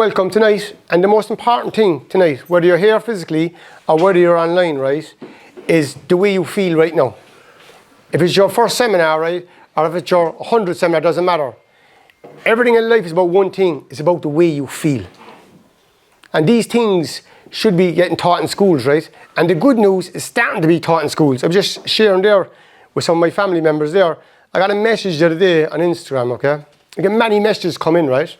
Welcome tonight, and the most important thing tonight, whether you're here physically or whether you're online, right, is the way you feel right now. If it's your first seminar, right, or if it's your 100th seminar, doesn't matter. Everything in life is about one thing, it's about the way you feel. And these things should be getting taught in schools, right? And the good news is starting to be taught in schools. I was just sharing there with some of my family members there. I got a message the other day on Instagram, okay? I get many messages come in, right?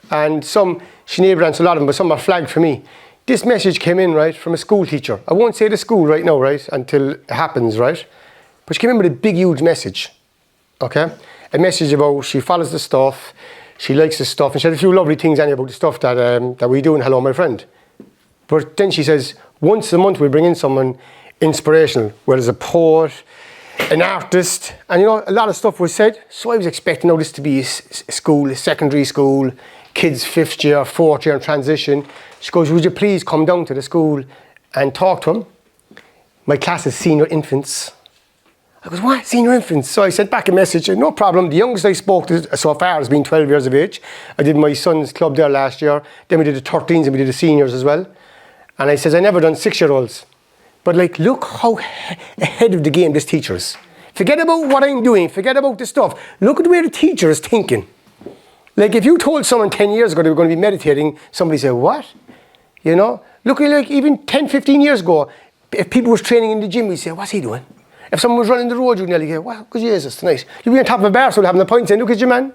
And some, Sinead answered a lot of them, but some are flagged for me. This message came in, right, from a school teacher. I won't say the school right now, right, until it happens, right? But she came in with a big, huge message, okay? A message about she follows the stuff, she likes the stuff, and she had a few lovely things anyway about the stuff that we do in Hello My Friend. But then she says, once a month we bring in someone inspirational, whether it's a poet, an artist, and you know, a lot of stuff was said. So I was expecting this to be a school, a secondary school, kids 5th year, 4th year in transition. She goes, would you please come down to the school and talk to them? My class is senior infants. I goes, what, senior infants? So I sent back a message, no problem. The youngest I spoke to so far has been 12 years of age. I did my son's club there last year. Then we did the 13s and we did the seniors as well. And I says, I never done 6-year-olds. But like, look how ahead of the game this teacher is. Forget about what I'm doing, forget about the stuff. Look at the way the teacher is thinking. Like if you told someone 10 years ago they were going to be meditating, somebody said, what? You know? Look at like even 10, 15 years ago, if people was training in the gym, we'd say, what's he doing? If someone was running the road, you'd nearly go, wow, good Jesus, tonight. You'd be on top of a bar stool having a pint saying, look at you, man.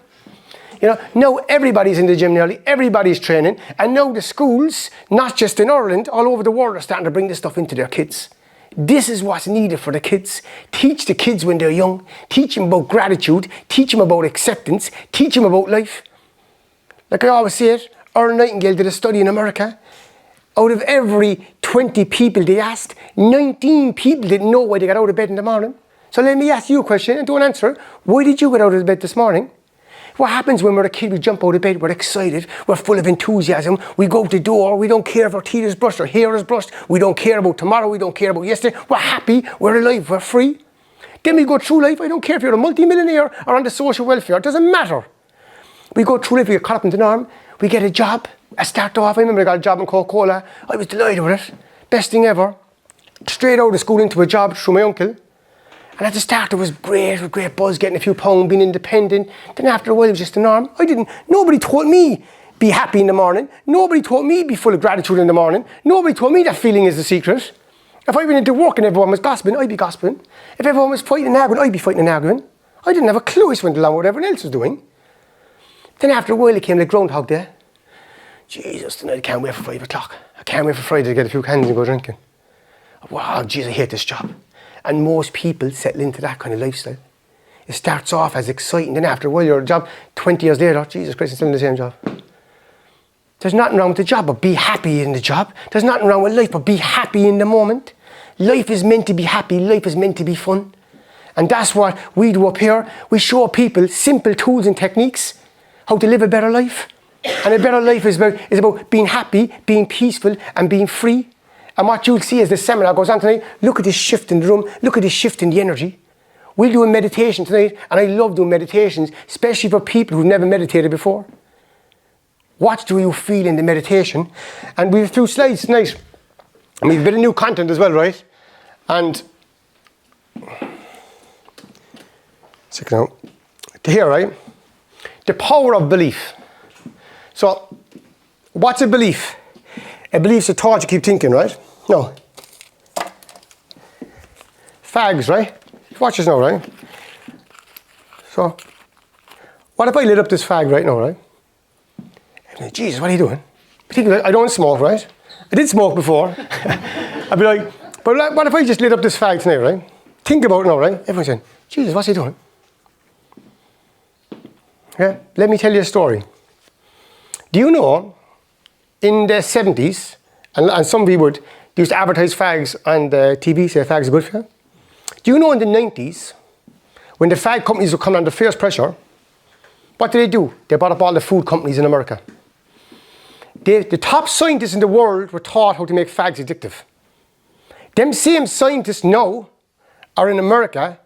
You know, now everybody's in the gym nearly, everybody's training, and now the schools, not just in Ireland, all over the world are starting to bring this stuff into their kids. This is what's needed for the kids. Teach the kids when they're young, teach them about gratitude, teach them about acceptance, teach them about life. Like I always say it, Earl Nightingale did a study in America. Out of every 20 people they asked, 19 people didn't know why they got out of bed in the morning. So let me ask you a question and don't answer it. Why did you get out of bed this morning? What happens when we're a kid? We jump out of bed, we're excited, we're full of enthusiasm, we go out the door, we don't care if our teeth is brushed or hair is brushed, we don't care about tomorrow, we don't care about yesterday, we're happy, we're alive, we're free. Then we go through life, I don't care if you're a multi-millionaire or on the social welfare, it doesn't matter. We go through life, we get caught up in the norm, we get a job. I start off, I remember I got a job in Coca-Cola, I was delighted with it, best thing ever. Straight out of school into a job through my uncle. And at the start it was great, with great buzz, getting a few pounds, being independent. Then after a while it was just the norm. Nobody told me be happy in the morning. Nobody told me be full of gratitude in the morning. Nobody told me that feeling is the secret. If I went into work and everyone was gossiping, I'd be gossiping. If everyone was fighting and arguing, I'd be fighting and arguing. I didn't have a clue, I just went along with what everyone else was doing. Then after a while it came like Groundhog Day. Jesus, tonight I can't wait for 5 o'clock. I can't wait for Friday to get a few cans and go drinking. Wow, jeez, I hate this job. And most people settle into that kind of lifestyle. It starts off as exciting, then after a while you're at a job, 20 years later, Jesus Christ, I'm still in the same job. There's nothing wrong with the job, but be happy in the job. There's nothing wrong with life, but be happy in the moment. Life is meant to be happy, life is meant to be fun. And that's what we do up here. We show people simple tools and techniques, how to live a better life. And a better life is about being happy, being peaceful, and being free. And what you'll see as the seminar goes on tonight, look at this shift in the room, look at this shift in the energy. We'll do a meditation tonight, and I love doing meditations, especially for people who've never meditated before. What do you feel in the meditation? And we have a few slides tonight. And we have a bit of new content as well, right? And check it out. To here, right? The power of belief. So, what's a belief? A belief's a thought you keep thinking, right? No. Fags, right? Watch this now, right? So, what if I lit up this fag right now, right? Jesus, what are you doing? I don't smoke, right? I did smoke before. I'd be like, but what if I just lit up this fag tonight, right? Think about it now, right? Everyone's saying, Jesus, what's he doing? Yeah, let me tell you a story. Do you know, in the 70s, and some people would, they used to advertise fags on the TV, say fags are good for you. Do you know in the 90s, when the fag companies were coming under fierce pressure, what did they do? They bought up all the food companies in America. The top scientists in the world were taught how to make fags addictive. Them same scientists now are in America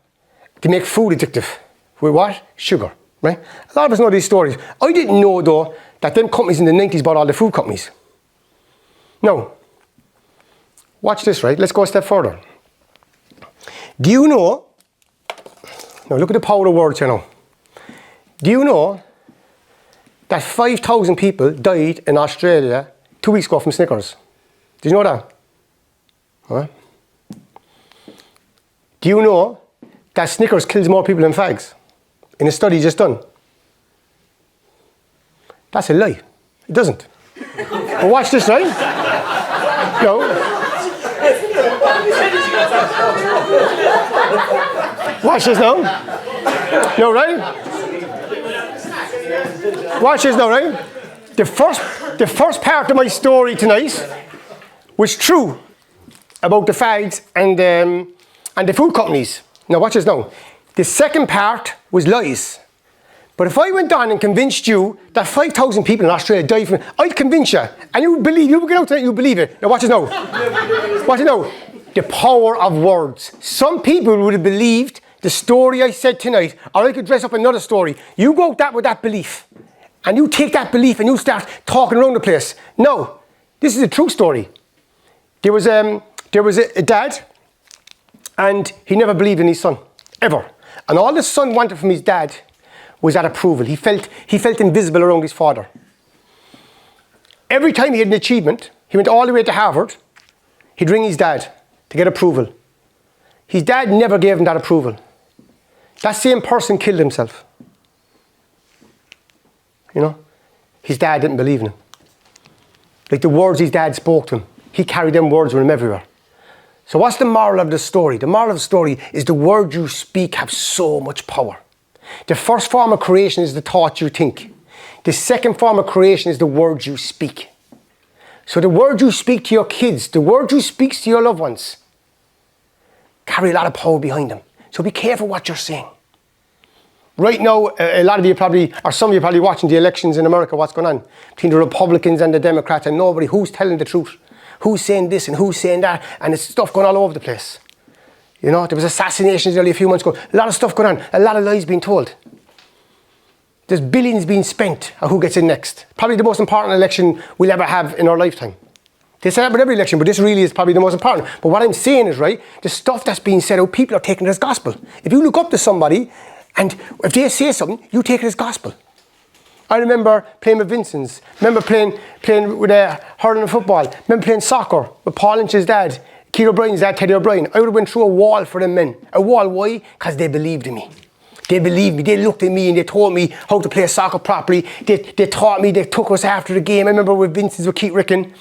to make food addictive. With what? Sugar, right? A lot of us know these stories. I didn't know though that them companies in the 90s bought all the food companies. Now, watch this, right? Let's go a step further. Do you know, now look at the power of words here now. Do you know that 5,000 people died in Australia 2 weeks ago from Snickers? Did you know that? Huh? Do you know that Snickers kills more people than fags? In a study just done. That's a lie. It doesn't. But watch this, right? No. Watch this now. No, right? Watch this now, right? The first part of my story tonight was true about the fags and the food companies. Now watch this now. The second part was lies. But if I went on and convinced you that 5,000 people in Australia died from it, I'd convince you. And you would believe, you would get out tonight, you would believe it. Now watch this now. Watch it now. The power of words. Some people would have believed the story I said tonight, or I could dress up another story. You go out that with that belief. And you take that belief and you start talking around the place. No, this is a true story. There was a dad, and he never believed in his son, ever. And all the son wanted from his dad was that approval. He felt invisible around his father. Every time he had an achievement, he went all the way to Harvard, he'd ring his dad to get approval. His dad never gave him that approval. That same person killed himself. You know, his dad didn't believe in him. Like the words his dad spoke to him, he carried them words with him everywhere. So what's the moral of the story? The moral of the story is the words you speak have so much power. The first form of creation is the thought you think. The second form of creation is the words you speak. So the words you speak to your kids, the words you speak to your loved ones, carry a lot of power behind them. So be careful what you're saying. Right now, a lot of you probably, or some of you probably watching the elections in America, what's going on between the Republicans and the Democrats, and nobody, who's telling the truth? Who's saying this and who's saying that? And it's stuff going all over the place. You know, there was assassinations earlier a few months ago. A lot of stuff going on, a lot of lies being told. There's billions being spent on who gets in next. Probably the most important election we'll ever have in our lifetime. They say that with every election, but this really is probably the most important. But what I'm saying is, right, the stuff that's being said out, people are taking it as gospel. If you look up to somebody, and if they say something, you take it as gospel. I remember playing with Vincent's. Remember playing with hurling and football. Remember playing soccer with Paul Lynch's dad, Keith O'Brien's dad, Teddy O'Brien. I would have went through a wall for them men. A wall, why? Because they believed in me. They believed me. They looked at me and they told me how to play soccer properly. They taught me. They took us after the game. I remember with Vincent's, with Keith Ricken.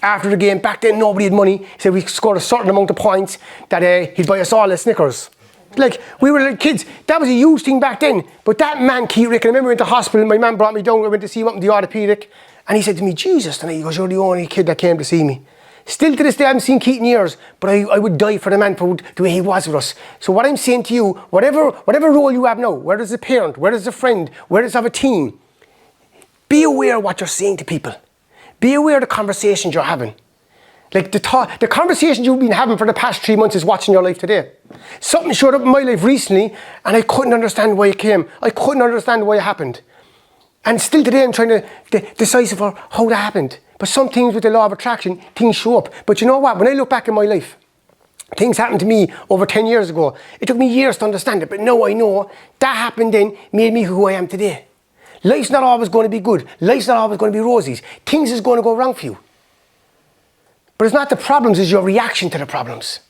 After the game, back then nobody had money. He said we scored a certain amount of points that he'd buy us all a Snickers. Like, we were like kids. That was a huge thing back then. But that man, Keith Ricken, I remember we went to hospital. My man brought me down. I went to see him up in the orthopedic. And he said to me, Jesus, tonight, he goes, you're the only kid that came to see me. Still to this day, I haven't seen Keith in years, but I would die for the man for the way he was with us. So what I'm saying to you, whatever role you have now, whether it's a parent, whether it's a friend, whether it's of a team, be aware of what you're saying to people. Be aware of the conversations you're having. Like the conversations you've been having for the past 3 months is watching your life today. Something showed up in my life recently, and I couldn't understand why it came. I couldn't understand why it happened. And still today, I'm trying to decipher how that happened. But some things with the law of attraction, things show up. But you know what? When I look back in my life, things happened to me over 10 years ago. It took me years to understand it, but now I know that happened then made me who I am today. Life's not always going to be good. Life's not always going to be roses. Things is going to go wrong for you. But it's not the problems, it's your reaction to the problems.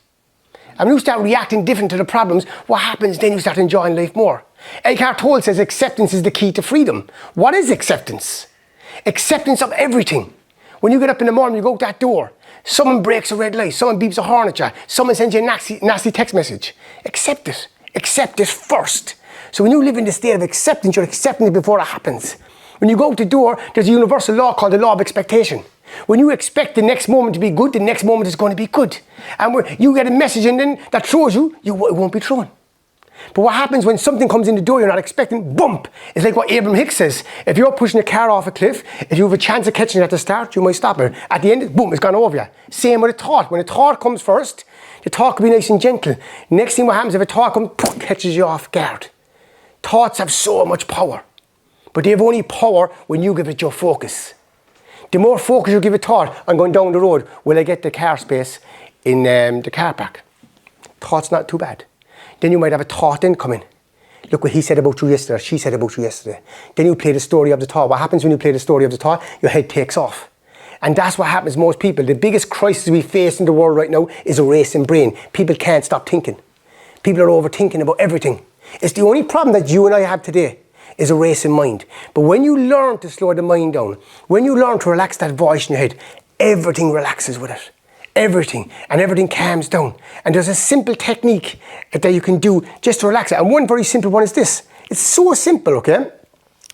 And when you start reacting different to the problems, what happens then? You start enjoying life more. Eckhart Tolle says acceptance is the key to freedom. What is acceptance? Acceptance of everything. When you get up in the morning, you go out that door, someone breaks a red light, someone beeps a horn at you, someone sends you a nasty text message. Accept it. Accept it first. So when you live in the state of acceptance, you're accepting it before it happens. When you go out the door, there's a universal law called the law of expectation. When you expect the next moment to be good, the next moment is going to be good. And when you get a message and then that throws you, it won't be thrown. But what happens when something comes in the door you're not expecting, bump. It's like what Abraham Hicks says. If you're pushing a car off a cliff, if you have a chance of catching it at the start, you might stop it. At the end, boom, it's gone over you. Same with a thought. When a thought comes first, the thought can be nice and gentle. Next thing what happens, if a thought comes, catches you off guard. Thoughts have so much power. but they have only power when you give it your focus. The more focus you give a thought, I'm going down the road, will I get the car space in the car park? Thought's not too bad. Then you might have a thought incoming. Look what he said about you yesterday, or she said about you yesterday. Then you play the story of the thought. What happens when you play the story of the thought? Your head takes off. And that's what happens to most people. The biggest crisis we face in the world right now is a racing brain. People can't stop thinking. People are overthinking about everything. It's the only problem that you and I have today is a racing mind. But when you learn to slow the mind down, when you learn to relax that voice in your head, everything relaxes with it. Everything. And everything calms down. And there's a simple technique that you can do just to relax it. And one very simple one is this. It's so simple, okay?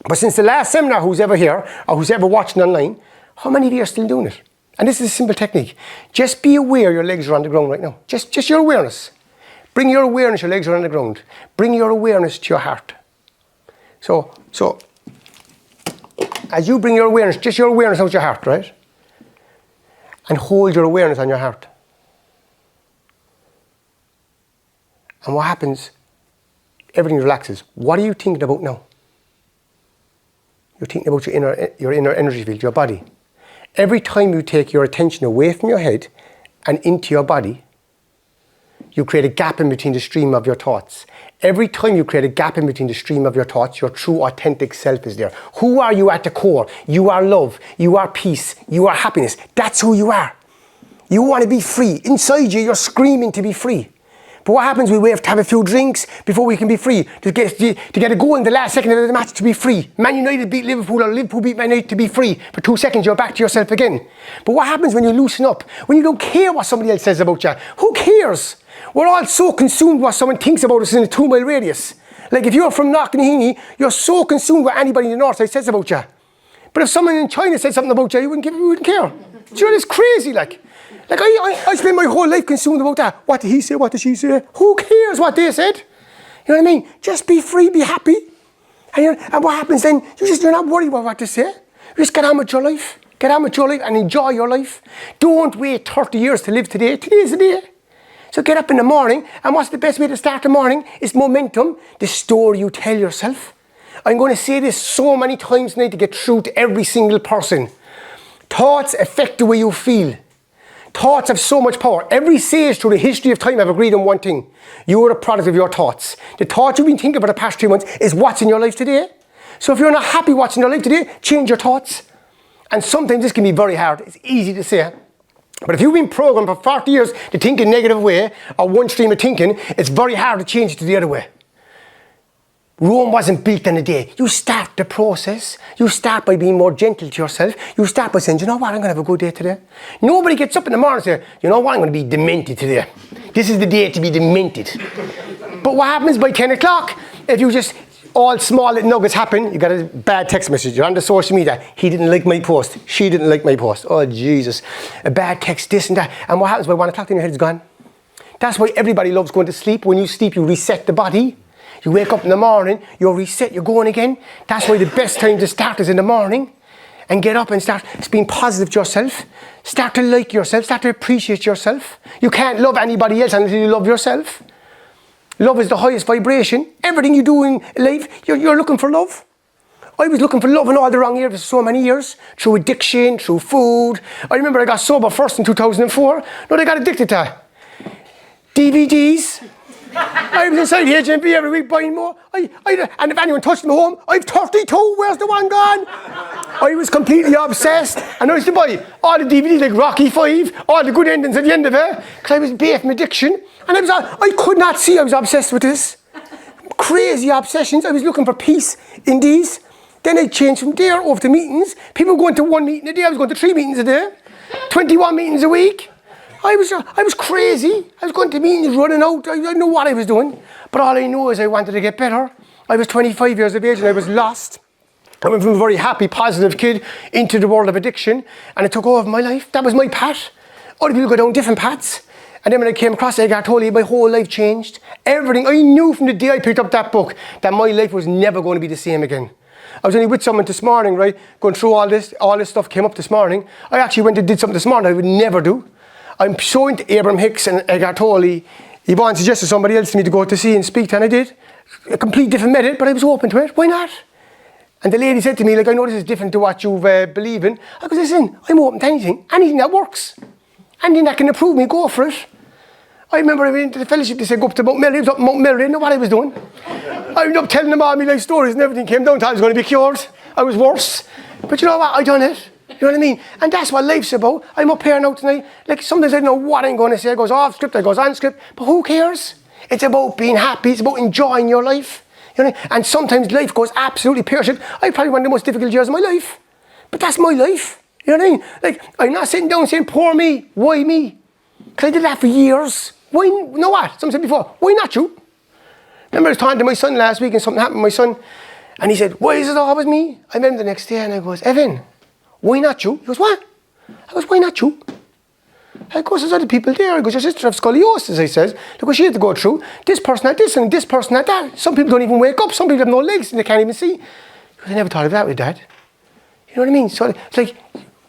But since the last seminar, who's ever here, or who's ever watching online, how many of you are still doing it? And this is a simple technique. Just be aware your legs are on the ground right now. Just your awareness. Bring your awareness, your legs are on the ground. Bring your awareness to your heart. So as you bring your awareness, just your awareness out your heart, right? And hold your awareness on your heart. And what happens? Everything relaxes. What are you thinking about now? You're thinking about your inner energy field, your body. Every time you take your attention away from your head and into your body, you create a gap in between the stream of your thoughts. Every time you create a gap in between the stream of your thoughts, your true authentic self is there. Who are you at the core? You are love. You are peace. You are happiness. That's who you are. You want to be free. Inside you, you're screaming to be free. But what happens? We have to have a few drinks before we can be free. To get a goal in the last second of the match to be free. Man United beat Liverpool, or Liverpool beat Man United to be free. For 2 seconds, you're back to yourself again. But what happens when you loosen up? When you don't care what somebody else says about you? Who cares? We're all so consumed with what someone thinks about us in a 2-mile radius. Like if you're from Knocknaheeny, you're so consumed with anybody in the north side says about you. But if someone in China said something about you, you wouldn't care. Do you know, it's crazy, like I spend my whole life consumed about that. What did he say? What did she say? Who cares what they said? You know what I mean? Just be free, be happy. And what happens then? You're not worried about what they say. You just get on with your life. Get on with your life and enjoy your life. Don't wait 30 years to live today. Today's the day. So get up in the morning, and what's the best way to start the morning? It's momentum, the story you tell yourself. I'm going to say this so many times tonight to get through to every single person. Thoughts affect the way you feel. Thoughts have so much power. Every sage through the history of time have agreed on one thing. You are a product of your thoughts. The thoughts you've been thinking for the past 3 months is what's in your life today. So if you're not happy what's in your life today, change your thoughts. And sometimes this can be very hard. It's easy to say. But if you've been programmed for 40 years to think in a negative way, or one stream of thinking, it's very hard to change it to the other way. Rome wasn't built in a day. You start the process. You start by being more gentle to yourself. You start by saying, you know what, I'm going to have a good day today. Nobody gets up in the morning and says, you know what, I'm going to be demented today. This is the day to be demented. But what happens by 10 o'clock? If you just, all small little nuggets happen, you got a bad text message. You're on the social media. He didn't like my post. She didn't like my post. Oh, Jesus. A bad text, this and that. And what happens by 1 o'clock, then your head's gone. That's why everybody loves going to sleep. When you sleep, you reset the body. You wake up in the morning, you're reset, you're going again. That's why the best time to start is in the morning. And get up and start being positive to yourself. Start to like yourself, start to appreciate yourself. You can't love anybody else until you love yourself. Love is the highest vibration. Everything you do in life, you're looking for love. I was looking for love in all the wrong areas for so many years. Through addiction, through food. I remember I got sober first in 2004. No, I got addicted to DVDs. I was inside HMV every week buying more. And if anyone touched me home, I've 32, where's the one gone? I was completely obsessed. And I used to buy all the DVDs like Rocky 5, all the good endings at the end of it, because I was bare from addiction. And I could not see I was obsessed with this. Crazy obsessions. I was looking for peace in these. Then I changed from there over to meetings. People going to 1 meeting a day, I was going to 3 meetings a day. 21 meetings a week. I was crazy. I was going to meetings, running out. I didn't know what I was doing. But all I know is I wanted to get better. I was 25 years of age and I was lost. I went from a very happy, positive kid into the world of addiction. And it took over my life. That was my path. Other people go down different paths. And then when I came across Eckhart Tolle, my whole life changed. Everything. I knew from the day I picked up that book that my life was never going to be the same again. I was only with someone this morning, right? Going through all this stuff came up this morning. I actually went and did something this morning I would never do. I'm so into Abraham Hicks and Eckhart Tolle. He once suggested somebody else to me to go to see and speak to, and I did. A complete different method, but I was open to it. Why not? And the lady said to me, like, I know this is different to what you've believe in. I goes, listen, I'm open to anything that works. Anything that can improve me, go for it. I remember I went into the fellowship, they said, go up to Mount Melry. I was up Mount Melry, I didn't know what I was doing. I was up telling them all my life stories and everything came down to I was going to be cured. I was worse. But you know what, I done it. You know what I mean? And that's what life's about. I'm up here now tonight. Like, sometimes I don't know what I'm going to say. I goes off script, I goes on script. But who cares? It's about being happy. It's about enjoying your life. You know what I mean? And sometimes life goes absolutely pear-shaped. I probably one of the most difficult years of my life. But that's my life. You know what I mean? Like, I'm not sitting down saying, poor me, why me? Because I did that for years. Why, you know what? Someone said before, why not you? Remember I was talking to my son last week and something happened to my son. And he said, why is it always me? I met him the next day and I goes, Evan, why not you? He goes, what? I goes, why not you? I goes, there's other people there. I goes, your sister has scoliosis, I says. Look what she had to go through. This person had this and this person had that. Some people don't even wake up. Some people have no legs and they can't even see. Because I never thought of that with Dad. You know what I mean? So it's like,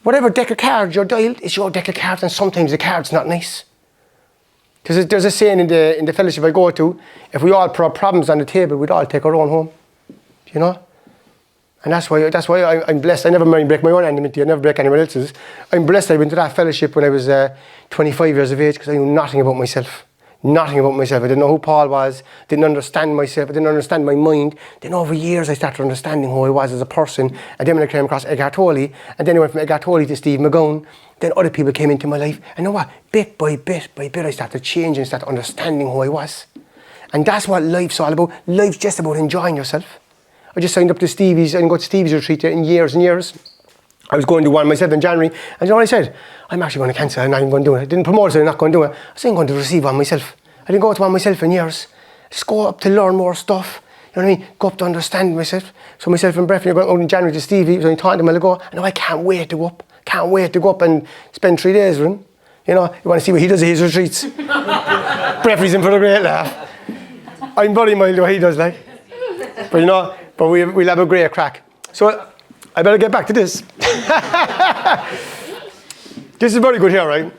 whatever deck of cards you're dialed, it's your deck of cards, and sometimes the card's not nice. There's a saying in the fellowship I go to, if we all put our problems on the table, we'd all take our own home. You know? And that's why I'm blessed. I never mind break my own enmity. I never break anyone else's. I'm blessed I went to that fellowship when I was 25 years of age because I knew nothing about myself. Nothing about myself. I didn't know who Paul was. Didn't understand myself. I didn't understand my mind. Then over years I started understanding who I was as a person. And then when I came across Eckhart Tolle, and then I went from Eckhart Tolle to Steve McGowan, then other people came into my life. And you know what? Bit by bit, I started changing, started understanding who I was. And that's what life's all about. Life's just about enjoying yourself. I just signed up to Stevie's. I didn't go to Stevie's retreat in years and years. I was going to one myself in January. And you know what I said? I'm actually going to cancel. I'm not even going to do it. I didn't promote it, so I'm not going to do it. I said I'm going to receive one myself. I didn't go to one myself in years. Just go up to learn more stuff. You know what I mean? Go up to understand myself. So myself and Breffy are going out in January to Stevie. I was only talking to him a while ago. And I can't wait to go up. Can't wait to go up and spend 3 days with him. You know, you want to see what he does at his retreats. Breffy's in for a great laugh. I'm very mild what he does, like. But you know, we'll have a great crack. So I better get back to this. This is very good here, right?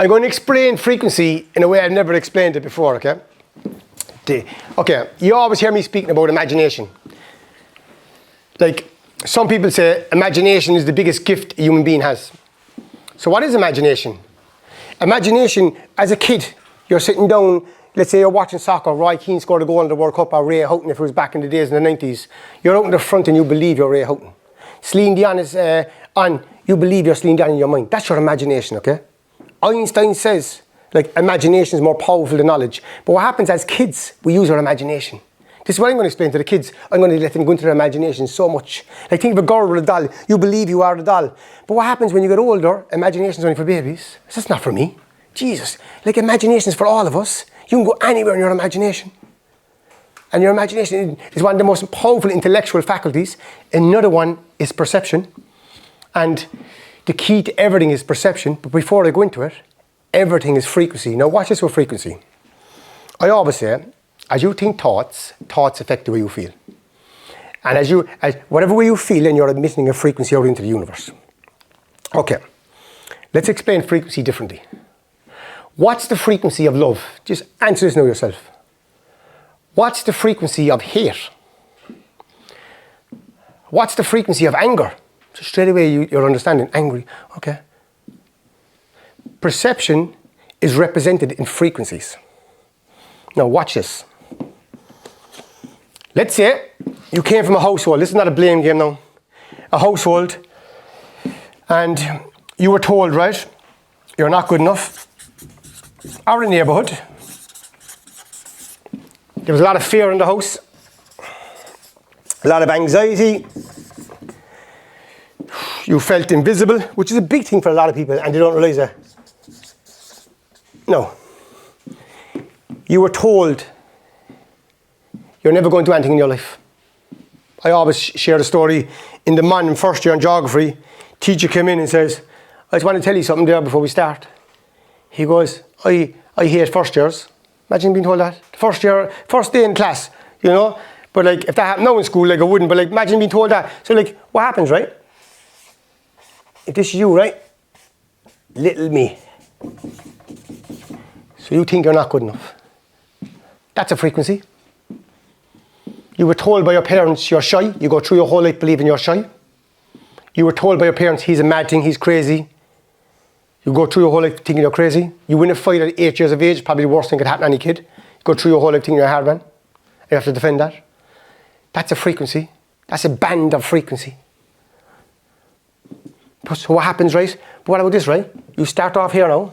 I'm going to explain frequency in a way I've never explained it before, okay? Okay, you always hear me speaking about imagination. Like, some people say imagination is the biggest gift a human being has. So what is imagination? Imagination, as a kid, you're sitting down, let's say you're watching soccer, Roy Keane scored a goal in the World Cup, or Ray Houghton if it was back in the days in the 90s. You're out in the front and you believe you're Ray Houghton. Celine Dion is on, you believe you're Celine Dion in your mind. That's your imagination, okay? Einstein says, like, imagination is more powerful than knowledge. But what happens as kids, we use our imagination. This is what I'm going to explain to the kids. I'm going to let them go into their imagination so much. Like, think of a girl with a doll. You believe you are the doll. But what happens when you get older, imagination is only for babies. That's not for me. Jesus. Like, imagination is for all of us. You can go anywhere in your imagination. And your imagination is one of the most powerful intellectual faculties. Another one is perception. And the key to everything is perception. But before I go into it, everything is frequency. Now watch this with frequency. I always say, as you think thoughts affect the way you feel. And as whatever way you feel, then you're emitting a frequency out into the universe. Okay, let's explain frequency differently. What's the frequency of love? Just answer this now yourself. What's the frequency of hate? What's the frequency of anger? So straight away you're understanding, angry, okay. Perception is represented in frequencies. Now watch this. Let's say you came from a household, this is not a blame game now, a household, and you were told, right, you're not good enough, or a neighbourhood. There was a lot of fear in the house, a lot of anxiety. You felt invisible, which is a big thing for a lot of people, and they don't realise that. No. You were told you're never going to do anything in your life. I always share the story. In the morning, first year in geography, teacher came in and says, I just want to tell you something there before we start. He goes, I hate first years. Imagine being told that. First day in class, you know. But like, if that happened now in school, like I wouldn't, but like, imagine being told that. So like, what happens, right? If this is you, right? Little me. So you think you're not good enough. That's a frequency. You were told by your parents you're shy. You go through your whole life believing you're shy. You were told by your parents he's a mad thing, he's crazy. You go through your whole life thinking you're crazy. You win a fight at 8 years of age, probably the worst thing could happen to any kid. You go through your whole life thinking you're a hard man. You have to defend that. That's a frequency. That's a band of frequency. So what happens, right? But what about this, right? You start off here now.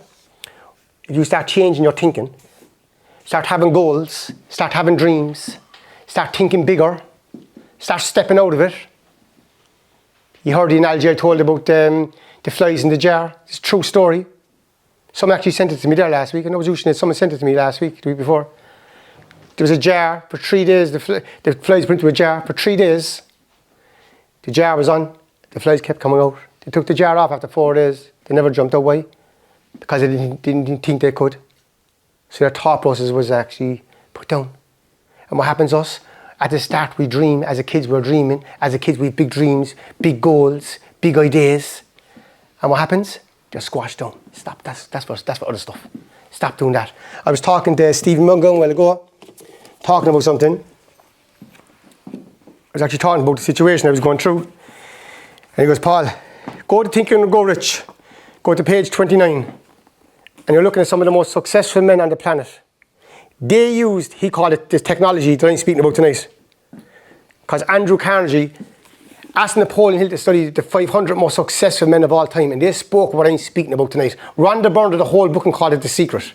If you start changing your thinking, start having goals, start having dreams, start thinking bigger, start stepping out of it. You heard the analogy I told about the flies in the jar. It's a true story. Someone actually sent it to me there last week. I know it was Ushnet. Someone sent it to me last week, the week before. There was a jar for 3 days. The flies put into a jar for 3 days. The jar was on. The flies kept coming out. They took the jar off after 4 days. They never jumped away because they didn't think they could. So their thought process was actually put down. And what happens to us? At the start we dream. As a kids we're dreaming. As a kids we have big dreams, big goals, big ideas. And what happens? They're squashed down. Stop. That's for other stuff. Stop doing that. I was talking to Stephen Mungan a while ago, talking about something. I was actually talking about the situation I was going through. And he goes, Paul, go to Think and Grow Rich. Go to page 29. And you're looking at some of the most successful men on the planet. They used, he called it, this technology that I'm speaking about tonight. Because Andrew Carnegie asked Napoleon Hill to study the 500 most successful men of all time. And they spoke what I'm speaking about tonight. Rhonda Byrne did a whole book and called it The Secret.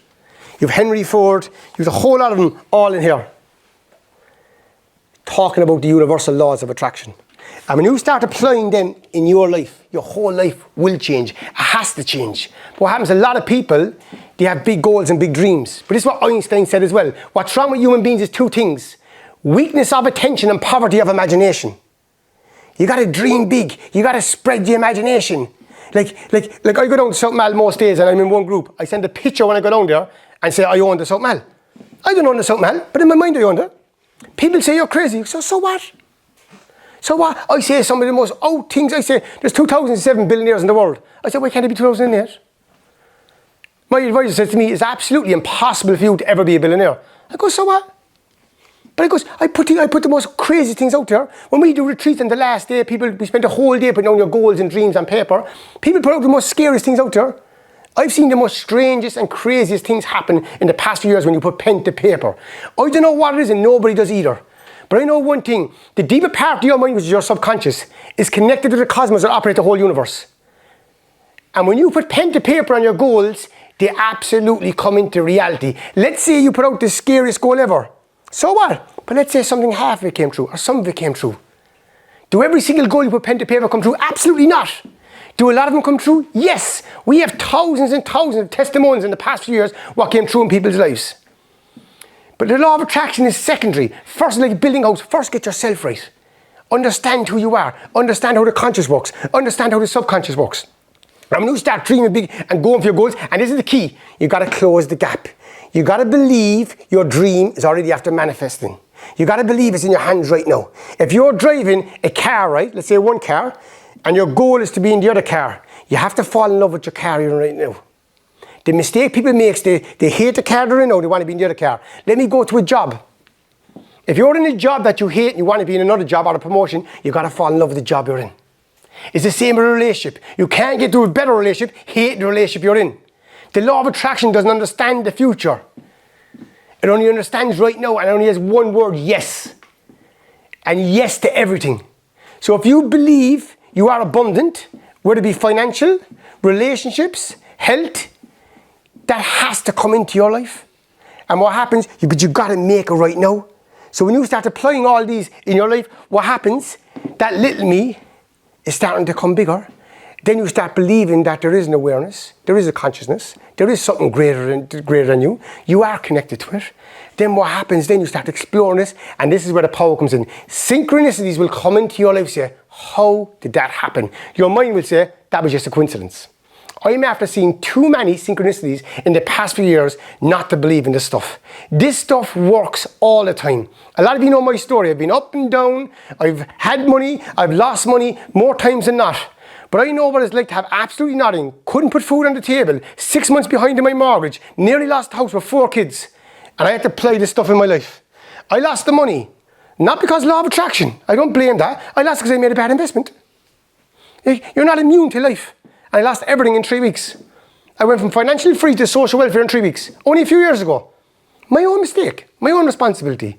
You have Henry Ford, you have a whole lot of them all in here. Talking about the universal laws of attraction. And when you start applying them in your life, your whole life will change. It has to change. But what happens, a lot of people, they have big goals and big dreams. But this is what Einstein said as well. What's wrong with human beings is 2 things. Weakness of attention and poverty of imagination. You got to dream big. You got to spread the imagination. Like I go down to South Mal most days and I'm in one group. I send a picture when I go down there and say, I own the South Mal. I don't own the South Mal, but in my mind I own it. People say you're crazy. So what? So what? I say some of the most out things. I say there's 2007 billionaires in the world. I say, why can't it be 2008? My advisor says to me, it's absolutely impossible for you to ever be a billionaire. I go, so what? But I put the most crazy things out there. When we do retreats on the last day, we spend a whole day putting down your goals and dreams on paper. People put out the most scariest things out there. I've seen the most strangest and craziest things happen in the past few years when you put pen to paper. I don't know what it is and nobody does either. But I know one thing, the deeper part of your mind, which is your subconscious, is connected to the cosmos that operate the whole universe. And when you put pen to paper on your goals, they absolutely come into reality. Let's say you put out the scariest goal ever. So what? But let's say something half of it came true, or some of it came true. Do every single goal you put pen to paper come true? Absolutely not. Do a lot of them come true? Yes. We have thousands and thousands of testimonies in the past few years what came true in people's lives. But the law of attraction is secondary. First, like building a house, first get yourself right. Understand who you are. Understand how the conscious works. Understand how the subconscious works. And when you start dreaming big and going for your goals, and this is the key, you got to close the gap. You got to believe your dream is already after manifesting. You got to believe it's in your hands right now. If you're driving a car, right, let's say one car, and your goal is to be in the other car, you have to fall in love with your car you're in right now. The mistake people make is they hate the car they're in now, they want to be in the other car. Let me go to a job. If you're in a job that you hate and you want to be in another job or a promotion, you've got to fall in love with the job you're in. It's the same with a relationship. You can't get to a better relationship, hate the relationship you're in. The law of attraction doesn't understand the future. It only understands right now and only has one word, yes. And yes to everything. So if you believe you are abundant, whether it be financial, relationships, health, that has to come into your life. And what happens, but you've got to make it right now. So when you start applying all these in your life, what happens, that little me is starting to come bigger. Then you start believing that there is an awareness, there is a consciousness, there is something greater than you. You are connected to it. Then what happens, then you start exploring this, and this is where the power comes in. Synchronicities will come into your life and say, how did that happen? Your mind will say, that was just a coincidence. I'm after seeing too many synchronicities in the past few years not to believe in this stuff. This stuff works all the time. A lot of you know my story. I've been up and down, I've had money, I've lost money more times than not. But I know what it's like to have absolutely nothing, couldn't put food on the table, 6 months behind in my mortgage, nearly lost the house with 4 kids. And I had to apply this stuff in my life. I lost the money. Not because law of attraction. I don't blame that. I lost because I made a bad investment. You're not immune to life. I lost everything in 3 weeks. I went from financially free to social welfare in 3 weeks. Only a few years ago. My own mistake. My own responsibility.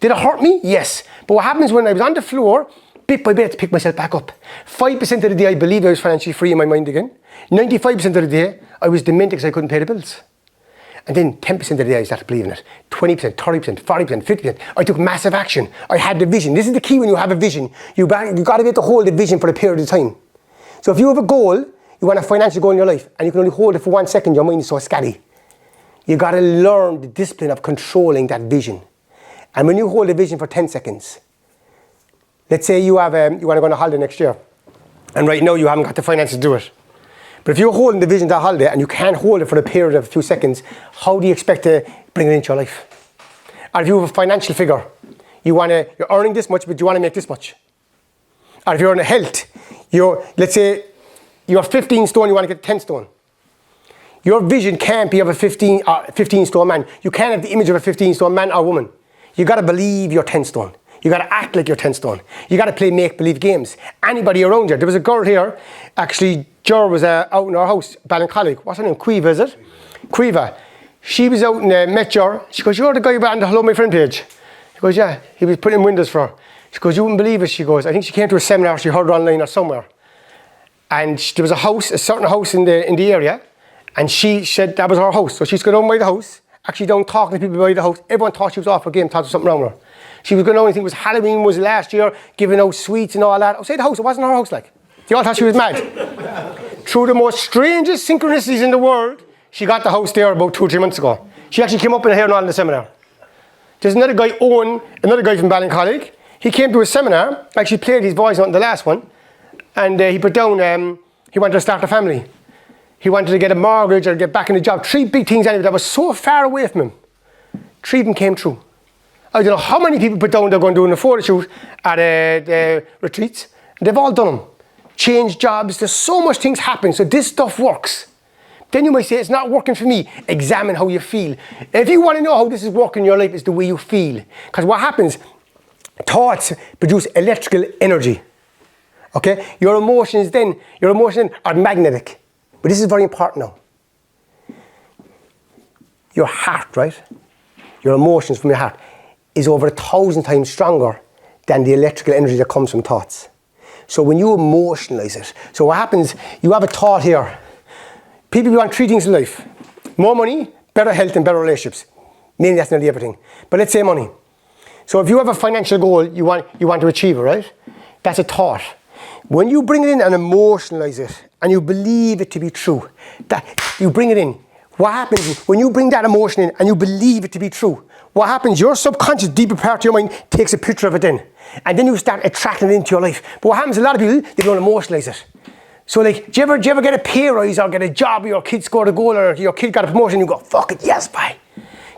Did it hurt me? Yes. But what happens when I was on the floor, bit by bit, I had to pick myself back up. 5% of the day I believed I was financially free in my mind again. 95% of the day I was demented because I couldn't pay the bills. And then 10% of the day I started believing it. 20%, 30%, 40%, 50%. I took massive action. I had the vision. This is the key when you have a vision. You've got to be able to hold the vision for a period of time. So if you have a goal, you want a financial goal in your life, and you can only hold it for 1 second, your mind is so scatty. You've got to learn the discipline of controlling that vision. And when you hold a vision for 10 seconds, let's say you want to go on a holiday next year, and right now you haven't got the finances to do it. But if you're holding the vision to that holiday and you can't hold it for a period of a few seconds, how do you expect to bring it into your life? Or if you have a financial figure, you're earning this much, but you want to make this much. Or if you're in a health, let's say you're 15 stone, you want to get 10 stone. Your vision can't be of a 15 stone man. You can't have the image of a 15 stone man or woman. You got to believe you're 10 stone. You got to act like you're 10 stone. You got to play make-believe games. Anybody around you. There was a girl here, actually, Ger was out in our house, Ballincollig. What's her name? Quiva, is it? Quiva. She was out and met Ger. She goes, you're the guy behind the Hello My Friend page. She goes, yeah. He was putting in windows for her. She goes, you wouldn't believe it. She goes, I think she came to a seminar, she heard it online or somewhere. And there was a certain house in the area, and she said that was her house. So she's going down by the house, actually down talking to people by the house. Everyone thought she was off her game, thought there was something wrong with her. She was going down, I think it was Halloween was last year, giving out sweets and all that. Outside the house, it wasn't her house like. They all thought she was mad. Through the most strangest synchronicities in the world, she got the house there about 2 or 3 months ago. She actually came up in her hair and all in the seminar. There's another guy, Owen, another guy from Ballincollig. He came to a seminar, actually played his voice on the last one, and he put down, he wanted to start a family. He wanted to get a mortgage or get back in a job. 3 big things anyway that was so far away from him. 3 of them came true. I don't know how many people put down they're going to do a photo shoot at the retreats. And they've all done them. Change jobs. There's so much things happen. So this stuff works. Then you might say, it's not working for me. Examine how you feel. If you want to know how this is working in your life, it's the way you feel. Because what happens, thoughts produce electrical energy. Okay? Your emotions are magnetic. But this is very important now. Your heart, right? Your emotions from your heart is over 1,000 times stronger than the electrical energy that comes from thoughts. So when you emotionalize it, so what happens, you have a thought here. People want 3 things in life. More money, better health and better relationships. Mainly that's nearly everything. But let's say money. So if you have a financial goal you want to achieve it, right? That's a thought. When you bring it in and emotionalize it, and you believe it to be true, that you bring it in. What happens when you bring that emotion in and you believe it to be true? What happens? Your subconscious, deeper part of your mind takes a picture of it in. And then you start attracting it into your life. But what happens, a lot of people, they don't emotionalize it. So like, do you ever get a pay rise or get a job or your kid scored a goal or your kid got a promotion, you go, fuck it, yes, bye.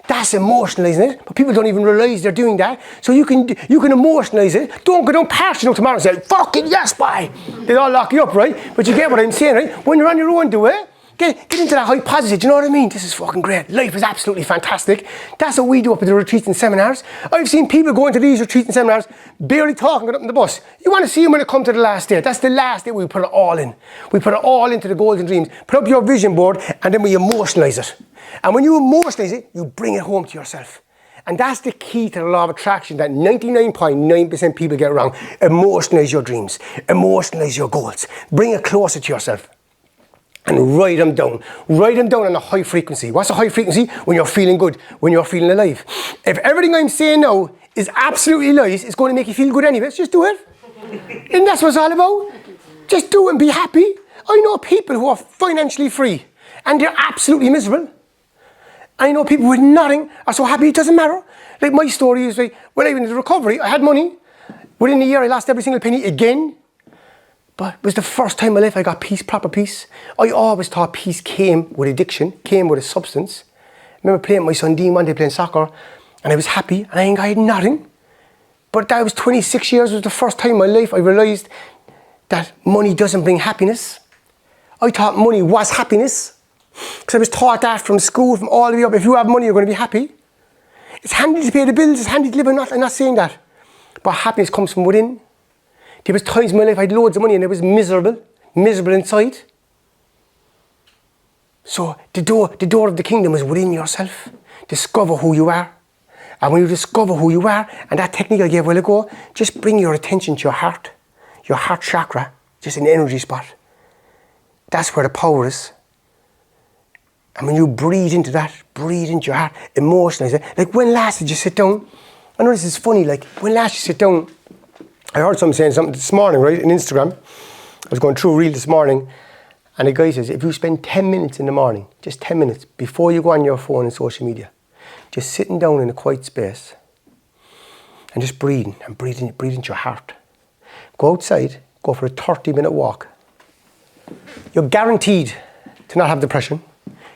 That's emotionalizing it. But people don't even realize they're doing that. So you can emotionalize it. Don't go down past tomorrow and say, fuck it, yes, bye. They'll all lock you up, right? But you get what I'm saying, right? When you're on your own, do it. Get into that high positive, do you know what I mean? This is fucking great. Life is absolutely fantastic. That's what we do up at the retreats and seminars. I've seen people going to these retreats and seminars, barely talking, up in the bus. You want to see them when it comes to the last day. That's the last day we put it all in. We put it all into the goals and dreams. Put up your vision board and then we emotionalize it. And when you emotionalize it, you bring it home to yourself. And that's the key to the law of attraction that 99.9% people get wrong. Emotionalize your dreams. Emotionalize your goals. Bring it closer to yourself. And write them down. Write them down on a high frequency. What's a high frequency? When you're feeling good, when you're feeling alive. If everything I'm saying now is absolutely lies, it's going to make you feel good anyway. Just do it. And that's what it's all about. Just do it and be happy. I know people who are financially free and they're absolutely miserable. I know people with nothing are so happy it doesn't matter. Like my story is like, when I went into recovery, I had money. Within a year, I lost every single penny again. But it was the first time in my life I got peace, proper peace. I always thought peace came with addiction, came with a substance. I remember playing with my son Dean one day, playing soccer, and I was happy, and I had nothing. But that was 26 years, it was the first time in my life I realised that money doesn't bring happiness. I thought money was happiness, because I was taught that from school, from all the way up. If you have money, you're going to be happy. It's handy to pay the bills, it's handy to live, I'm not saying that. But happiness comes from within. There was times in my life I had loads of money and I was miserable inside. So the door of the kingdom is within yourself. Discover who you are. And when you discover who you are, and that technique I gave a while ago, just bring your attention to your heart chakra, just an energy spot. That's where the power is. And when you breathe into that, breathe into your heart, emotionalize it. Like when last did you sit down? I know this is funny, like when last you sit down, I heard someone saying something this morning, right, on Instagram. I was going through a reel this morning, and a guy says, if you spend 10 minutes in the morning, just 10 minutes, before you go on your phone and social media, just sitting down in a quiet space, and just breathing, and breathe into your heart. Go outside, go for a 30-minute walk. You're guaranteed to not have depression.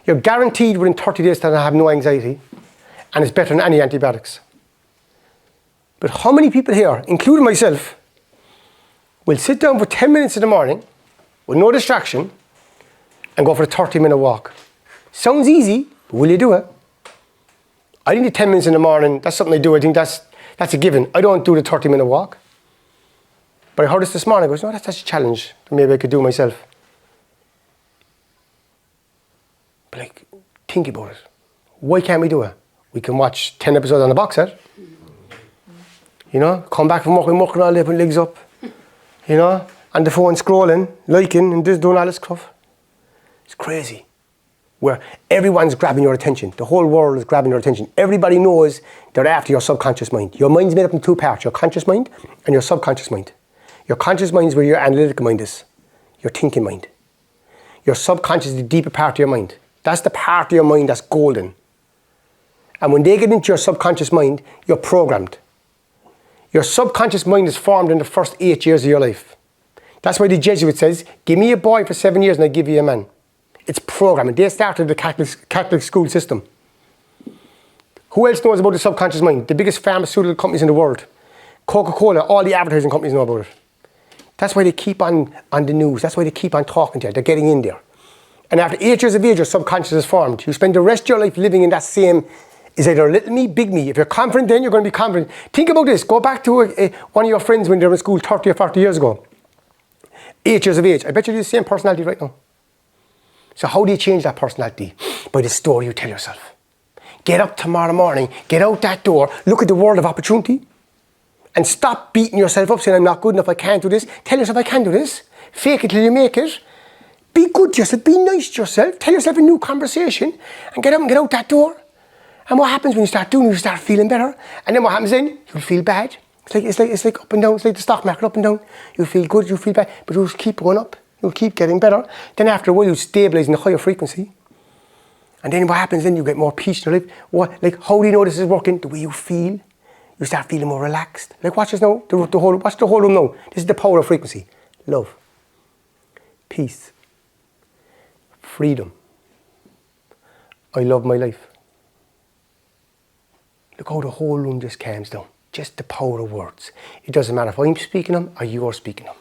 You're guaranteed within 30 days to not have no anxiety, and it's better than any antibiotics. But how many people here, including myself, will sit down for 10 minutes in the morning with no distraction and go for a 30-minute walk? Sounds easy, but will you do it? I think the 10 minutes in the morning, that's something I do. I think that's a given. I don't do the 30-minute walk. But I heard this morning. I goes, no, that's a challenge. Maybe I could do myself. But like, think about it. Why can't we do it? We can watch 10 episodes on the box set. You know, come back from work, I'm working all day, put legs up. You know, on the phone scrolling, liking, and just doing all this stuff. It's crazy. Where everyone's grabbing your attention. The whole world is grabbing your attention. Everybody knows they're after your subconscious mind. Your mind's made up in two parts, your conscious mind and your subconscious mind. Your conscious mind is where your analytical mind is, your thinking mind. Your subconscious is the deeper part of your mind. That's the part of your mind that's golden. And when they get into your subconscious mind, you're programmed. Your subconscious mind is formed in the first 8 years of your life. That's why the Jesuit says, give me a boy for 7 years and I give you a man. It's programming. They started the Catholic school system. Who else knows about the subconscious mind? The biggest pharmaceutical companies in the world. Coca-Cola, all the advertising companies know about it. That's why they keep on the news. That's why they keep on talking to you. They're getting in there. And after 8 years of age, your subconscious is formed. You spend the rest of your life living in that same, is either little me, big me. If you're confident, then you're going to be confident. Think about this. Go back to one of your friends when they were in school 30 or 40 years ago. 8 years of age. I bet you're the same personality right now. So how do you change that personality? By the story you tell yourself. Get up tomorrow morning, get out that door, look at the world of opportunity, and stop beating yourself up saying, I'm not good enough, I can't do this. Tell yourself, I can do this. Fake it till you make it. Be good to yourself, be nice to yourself, tell yourself a new conversation, and get up and get out that door. And what happens when you start doing it, you start feeling better. And then what happens then? You'll feel bad. It's like up and down, it's like the stock market, up and down. You'll feel good, you'll feel bad, but you'll keep going up. You'll keep getting better. Then after a while, you stabilise in a higher frequency. And then what happens then? You get more peace in your life. How do you know this is working? The way you feel. You start feeling more relaxed. Like watch this now. Watch the whole room now. This is the power of frequency. Love. Peace. Freedom. I love my life. Look how the whole room just calms down. Just the power of words. It doesn't matter if I'm speaking them or you're speaking them.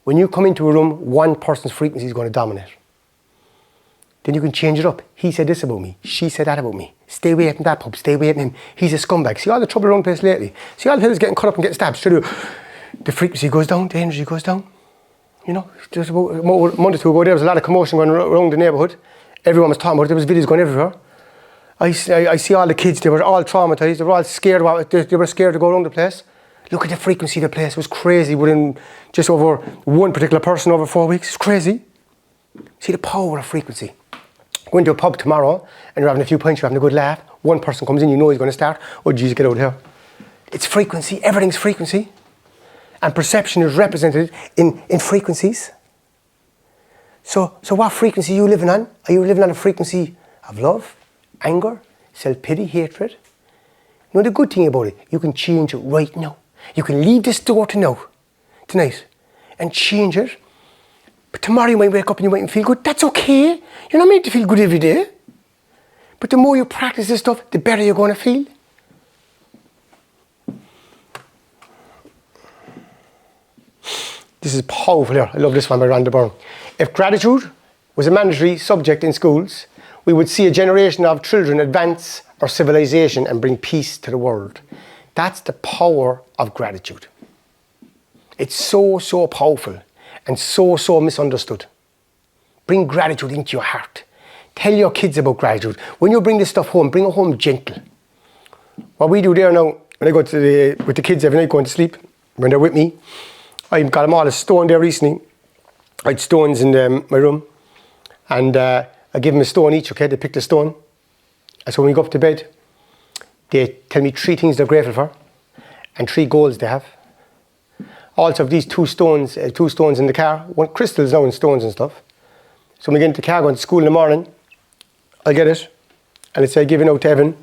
When you come into a room, one person's frequency is going to dominate. Then you can change it up. He said this about me. She said that about me. Stay away from that pub. Stay away from him. He's a scumbag. See all the trouble around the place lately. See all the people getting cut up and getting stabbed. Straight away, the frequency goes down. The energy goes down. You know, just about a month or two ago, there was a lot of commotion going around the neighbourhood. Everyone was talking about it. There was videos going everywhere. I see all the kids. They were all traumatised. They were all scared about it. They were scared to go around the place. Look at the frequency of the place. It was crazy within just over one particular person over 4 weeks. It's crazy. See the power of frequency. Go into a pub tomorrow and you're having a few pints, you're having a good laugh. One person comes in, you know he's going to start. Oh, Jesus, get out of here. It's frequency. Everything's frequency. And perception is represented in frequencies. So what frequency are you living on? Are you living on a frequency of love, anger, self-pity, hatred? You know the good thing about it? You can change it right now. You can leave this door tonight, and change it. But tomorrow you might wake up and you mightn't feel good. That's okay. You're not made to feel good every day. But the more you practice this stuff, the better you're going to feel. This is powerful here. I love this one by Rhonda Byrne. If gratitude was a mandatory subject in schools, we would see a generation of children advance our civilization and bring peace to the world. That's the power of gratitude. It's so, so powerful and so, so misunderstood. Bring gratitude into your heart. Tell your kids about gratitude. When you bring this stuff home, bring it home gentle. What we do there now, when I go with the kids every night going to sleep, when they're with me, I've got them all a stone there recently. I had stones in my room, and I give them a stone each, okay? They pick the stone. And so when we go up to bed, they tell me 3 things they're grateful for and 3 goals they have. Also, these 2 stones in the car, one crystals now and stones and stuff. So when we get into the car going to school in the morning, I'll get it, and it's giving out to Evan.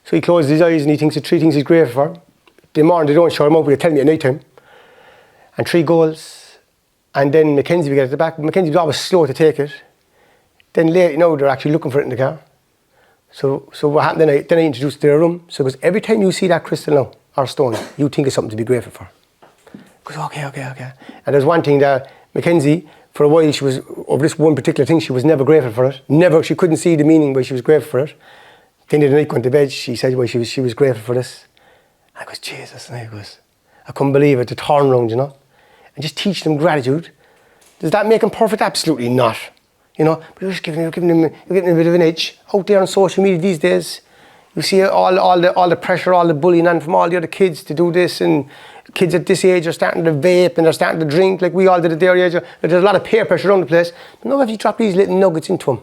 So he closes his eyes and he thinks of 3 things he's grateful for. In the morning they don't show him out, but they tell me at night time. And 3 goals. And then Mackenzie, we get at the back. Mackenzie was always slow to take it. Then late, they're actually looking for it in the car. So what happened then I introduced their room. So it goes, every time you see that crystal now, or stone, you think of something to be grateful for. He goes, okay. And there's one thing that Mackenzie, for a while, she was, over this one particular thing, she was never grateful for it. Never, she couldn't see the meaning why she was grateful for it. Then the night going to bed, she said why she was grateful for this. I goes, Jesus, and I couldn't believe it, the turnaround, And just teach them gratitude. Does that make them perfect? Absolutely not. But you're just giving them a bit of an edge. Out there on social media these days, you see all the pressure, all the bullying on from all the other kids to do this, and kids at this age are starting to vape and they're starting to drink like we all did at their age. There's a lot of peer pressure around the place. But now if you drop these little nuggets into them,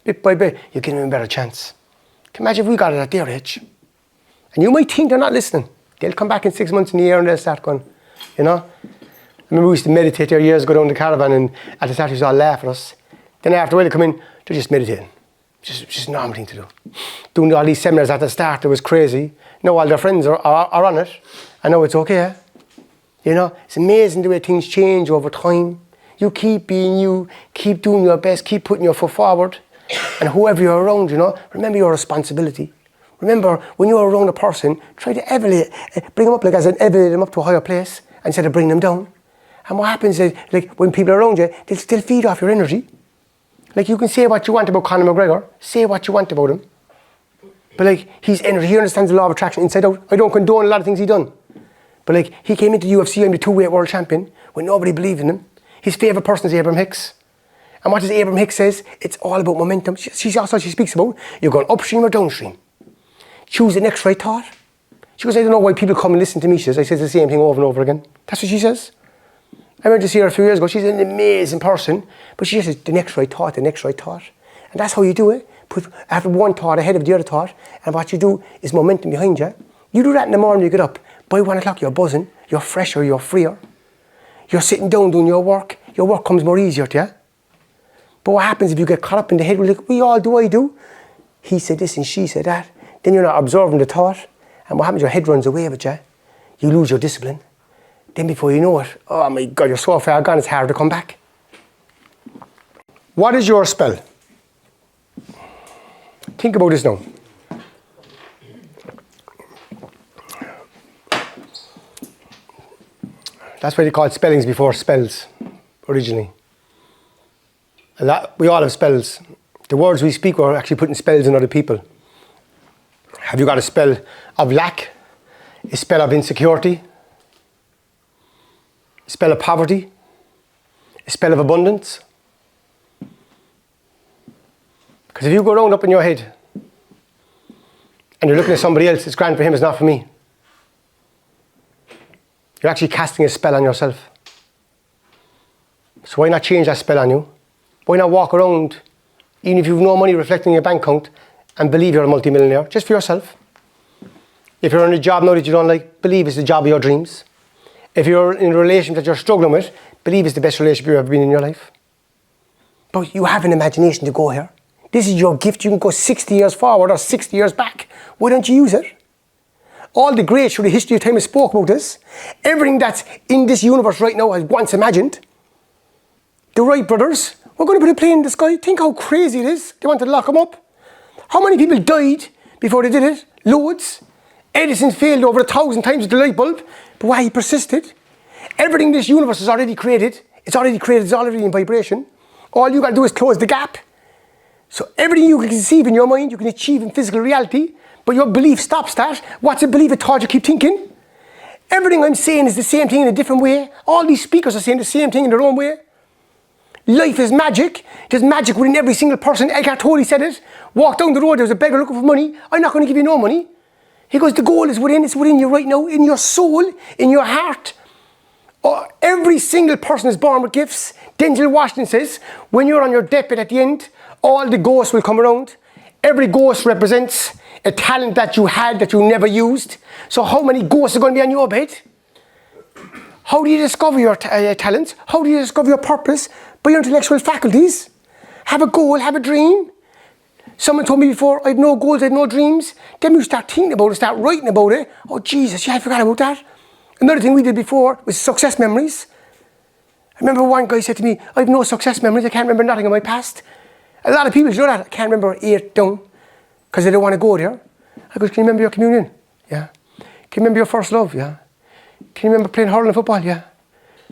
bit by bit, you give them a better chance. Can you imagine if we got it at their age? And you might think they're not listening. They'll come back in 6 months in the year and they'll start going, I remember we used to meditate there years ago down the caravan, and at the start they used to all laugh at us. Then after a while they come in, they're just meditating. Just a normal thing to do. Doing all these seminars at the start, it was crazy. Now all their friends are on it. I know it's okay. It's amazing the way things change over time. You keep being you, keep doing your best, keep putting your foot forward. And whoever you're around, remember your responsibility. Remember, when you're around a person, try to bring them up like as an elevate them up to a higher place instead of bringing them down. And what happens is, like when people are around you, they'll still feed off your energy. Like you can say what you want about Conor McGregor, say what you want about him. But like his energy, he understands the law of attraction inside out. I don't condone a lot of things he done. But like he came into the UFC, I'm the 2-weight world champion, when nobody believed in him. His favourite person is Abraham Hicks. And what does Abraham Hicks says? It's all about momentum. She speaks about, you're going upstream or downstream. Choose the next right thought. She goes, I don't know why people come and listen to me. She says, I say the same thing over and over again. That's what she says. I went to see her a few years ago. She's an amazing person. But she just says, the next right thought, the next right thought. And that's how you do it. Put after one thought ahead of the other thought. And what you do is momentum behind you. You do that in the morning, you get up. By 1 o'clock, you're buzzing. You're fresher, you're freer. You're sitting down doing your work. Your work comes more easier to you. But what happens if you get caught up in the head? Like, we all do, I do. He said this and she said that. Then you're not absorbing the thought. And what happens? Your head runs away with you. You lose your discipline. Then before you know it, oh my God, you're so far gone, it's hard to come back. What is your spell? Think about this now. That's why they called spellings before spells, originally. We all have spells. The words we speak are actually putting spells in other people. Have you got a spell of lack? A spell of insecurity? A spell of poverty? A spell of abundance? Because if you go around up in your head and you're looking at somebody else, it's grand for him, it's not for me. You're actually casting a spell on yourself. So why not change that spell on you? Why not walk around, even if you've no money reflecting in your bank account, and believe you're a multimillionaire, just for yourself? If you're in a job now that you don't like, believe it's the job of your dreams. If you're in a relationship that you're struggling with, believe it's the best relationship you've ever been in your life. But you have an imagination to go here. This is your gift. You can go 60 years forward or 60 years back. Why don't you use it? All the greats through the history of time have spoke about this. Everything that's in this universe right now was once imagined. The Wright brothers were going to put a plane in the sky. Think how crazy it is. They wanted to lock them up. How many people died before they did it? Loads. Edison failed over 1,000 times with the light bulb. But why he persisted? Everything in this universe is already created. It's already created. It's already in vibration. All you got to do is close the gap. So everything you can conceive in your mind, you can achieve in physical reality, but your belief stops that. What's a belief? A thought you keep thinking. Everything I'm saying is the same thing in a different way. All these speakers are saying the same thing in their own way. Life is magic. There's magic within every single person. Eckhart Tolle said it. Walk down the road, there's a beggar looking for money. I'm not going to give you no money. He goes, the goal is within, it's within you right now, in your soul, in your heart. Every single person is born with gifts. Denzel Washington says, when you're on your deathbed at the end, all the ghosts will come around. Every ghost represents a talent that you had that you never used. So how many ghosts are going to be on your bed? How do you discover your talents? How do you discover your purpose? By your intellectual faculties. Have a goal, have a dream. Someone told me before, I have no goals, I have no dreams. Then you start thinking about it, start writing about it. Oh Jesus, yeah, I forgot about that. Another thing we did before was success memories. I remember one guy said to me, I have no success memories, I can't remember nothing of my past. A lot of people, you know that, I can't remember 8 down because they don't want to go there. I go, can you remember your communion? Yeah. Can you remember your first love? Yeah. Can you remember playing hurling football? Yeah.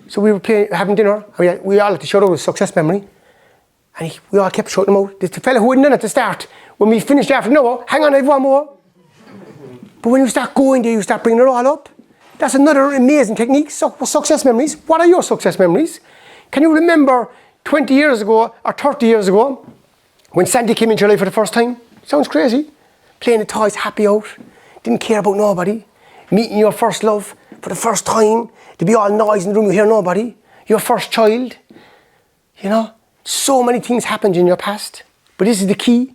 So we were having dinner, and we all had to shout out a success memory. And we all kept shouting them out. The fella who hadn't done it at the start, when we finished after an hour, hang on, I have one more. But when you start going there, you start bringing it all up. That's another amazing technique, success memories. What are your success memories? Can you remember 20 years ago or 30 years ago when Sandy came into your life for the first time? Sounds crazy. Playing the toys, happy out, didn't care about nobody. Meeting your first love for the first time, to be all noise in the room, you hear nobody. Your first child, you know. So many things happened in your past, but this is the key.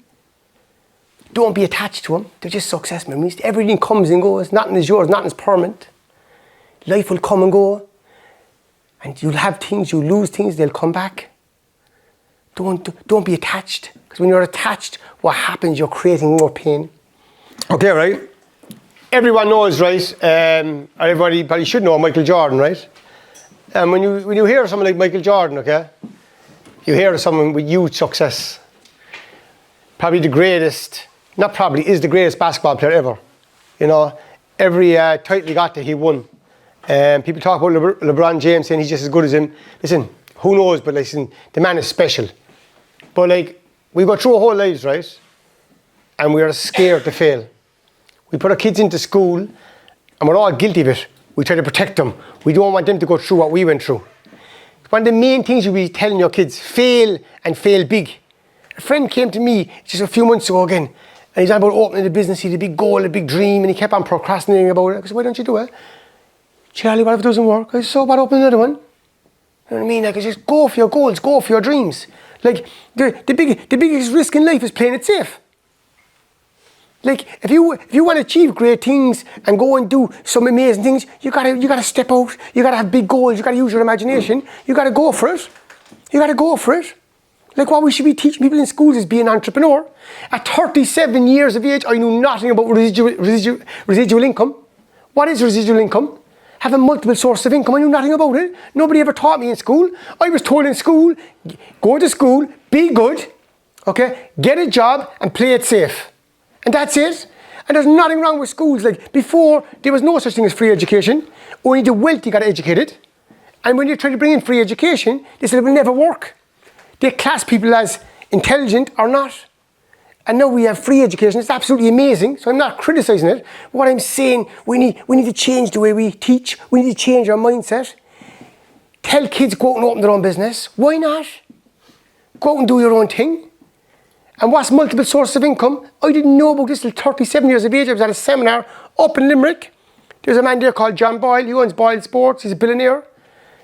Don't be attached to them. They're just success memories. Everything comes and goes. Nothing is yours, nothing is permanent. Life will come and go, and you'll have things, you'll lose things, they'll come back. Don't be attached, because when you're attached, what happens? You're creating more pain. Okay, right? Everyone knows, right? Everybody probably should know Michael Jordan, right? And when you hear someone like Michael Jordan, okay, you hear someone with huge success. Probably the greatest, not probably, is the greatest basketball player ever. You know, every title he got, he won. People talk about LeBron James saying he's just as good as him. Listen, who knows? But listen, the man is special. But like, we go through our whole lives, right? And we are scared to fail. We put our kids into school, and we're all guilty of it. We try to protect them. We don't want them to go through what we went through. One of the main things you'll be telling your kids, fail and fail big. A friend came to me just a few months ago again, and he's about opening the business. He had a big goal, a big dream, and he kept on procrastinating about it. I said, why don't you do it? Charlie, what if it doesn't work? I said, so about opening another one? You know what I mean? Like, just go for your goals, go for your dreams. Like, the biggest risk in life is playing it safe. Like, if you want to achieve great things and go and do some amazing things, you gotta step out. You gotta have big goals. You gotta use your imagination. You gotta go for it. You gotta go for it. Like, what we should be teaching people in schools is being an entrepreneur. At 37 years of age, I knew nothing about residual income. What is residual income? Having multiple sources of income. I knew nothing about it. Nobody ever taught me in school. I was told in school, go to school, be good, okay, get a job and play it safe. And that's it. And there's nothing wrong with schools. Like, before, there was no such thing as free education. Only the wealthy got educated. And when you try to bring in free education, they said it will never work. They class people as intelligent or not. And now we have free education. It's absolutely amazing. So I'm not criticizing it. What I'm saying, we need to change the way we teach. We need to change our mindset. Tell kids, go out and open their own business. Why not? Go out and do your own thing. And what's multiple sources of income? I didn't know about this till 37 years of age. I was at a seminar up in Limerick. There's a man there called John Boyle. He owns Boyle Sports. He's a billionaire.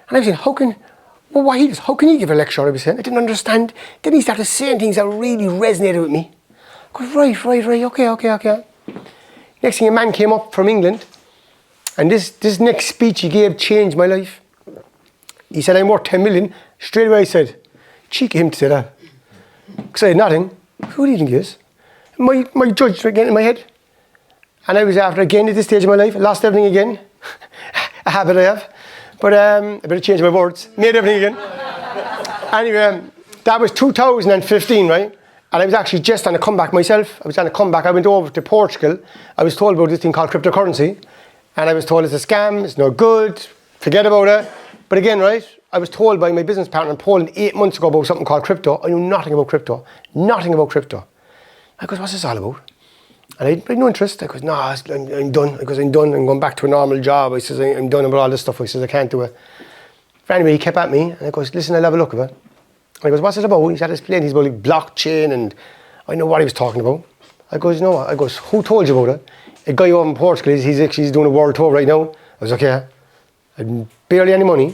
And I was saying, how can he give a lecture? I was saying, I didn't understand. Then he started saying things that really resonated with me. I go, right, okay. Next thing, a man came up from England. And this next speech he gave changed my life. He said, I'm worth 10 million. Straight away I said, cheeky him to say that. Because I had nothing. Who do you think he is? My judge again in my head. And I was after again at this stage of my life. I lost everything again. A habit I have. But I better change my words. Made everything again. Anyway, that was 2015, right? And I was actually just on a comeback myself. I was on a comeback. I went over to Portugal. I was told about this thing called cryptocurrency. And I was told it's a scam, it's no good, forget about it. But again, right, I was told by my business partner in Poland 8 months ago about something called crypto. I knew nothing about crypto. Nothing about crypto. I goes, what's this all about? And I had no interest. I goes, no, I'm done. I goes, I'm done. I'm going back to a normal job. I says, I'm done with all this stuff. I says, I can't do it. But anyway, he kept at me. And I goes, listen, I'll have a look at it. And I goes, what's it about? He's had his plan. He's about like blockchain, and I know what he was talking about. I goes, you know what? I goes, who told you about it? A guy over in Portugal, he's doing a world tour right now. I was like, yeah. I had barely any money.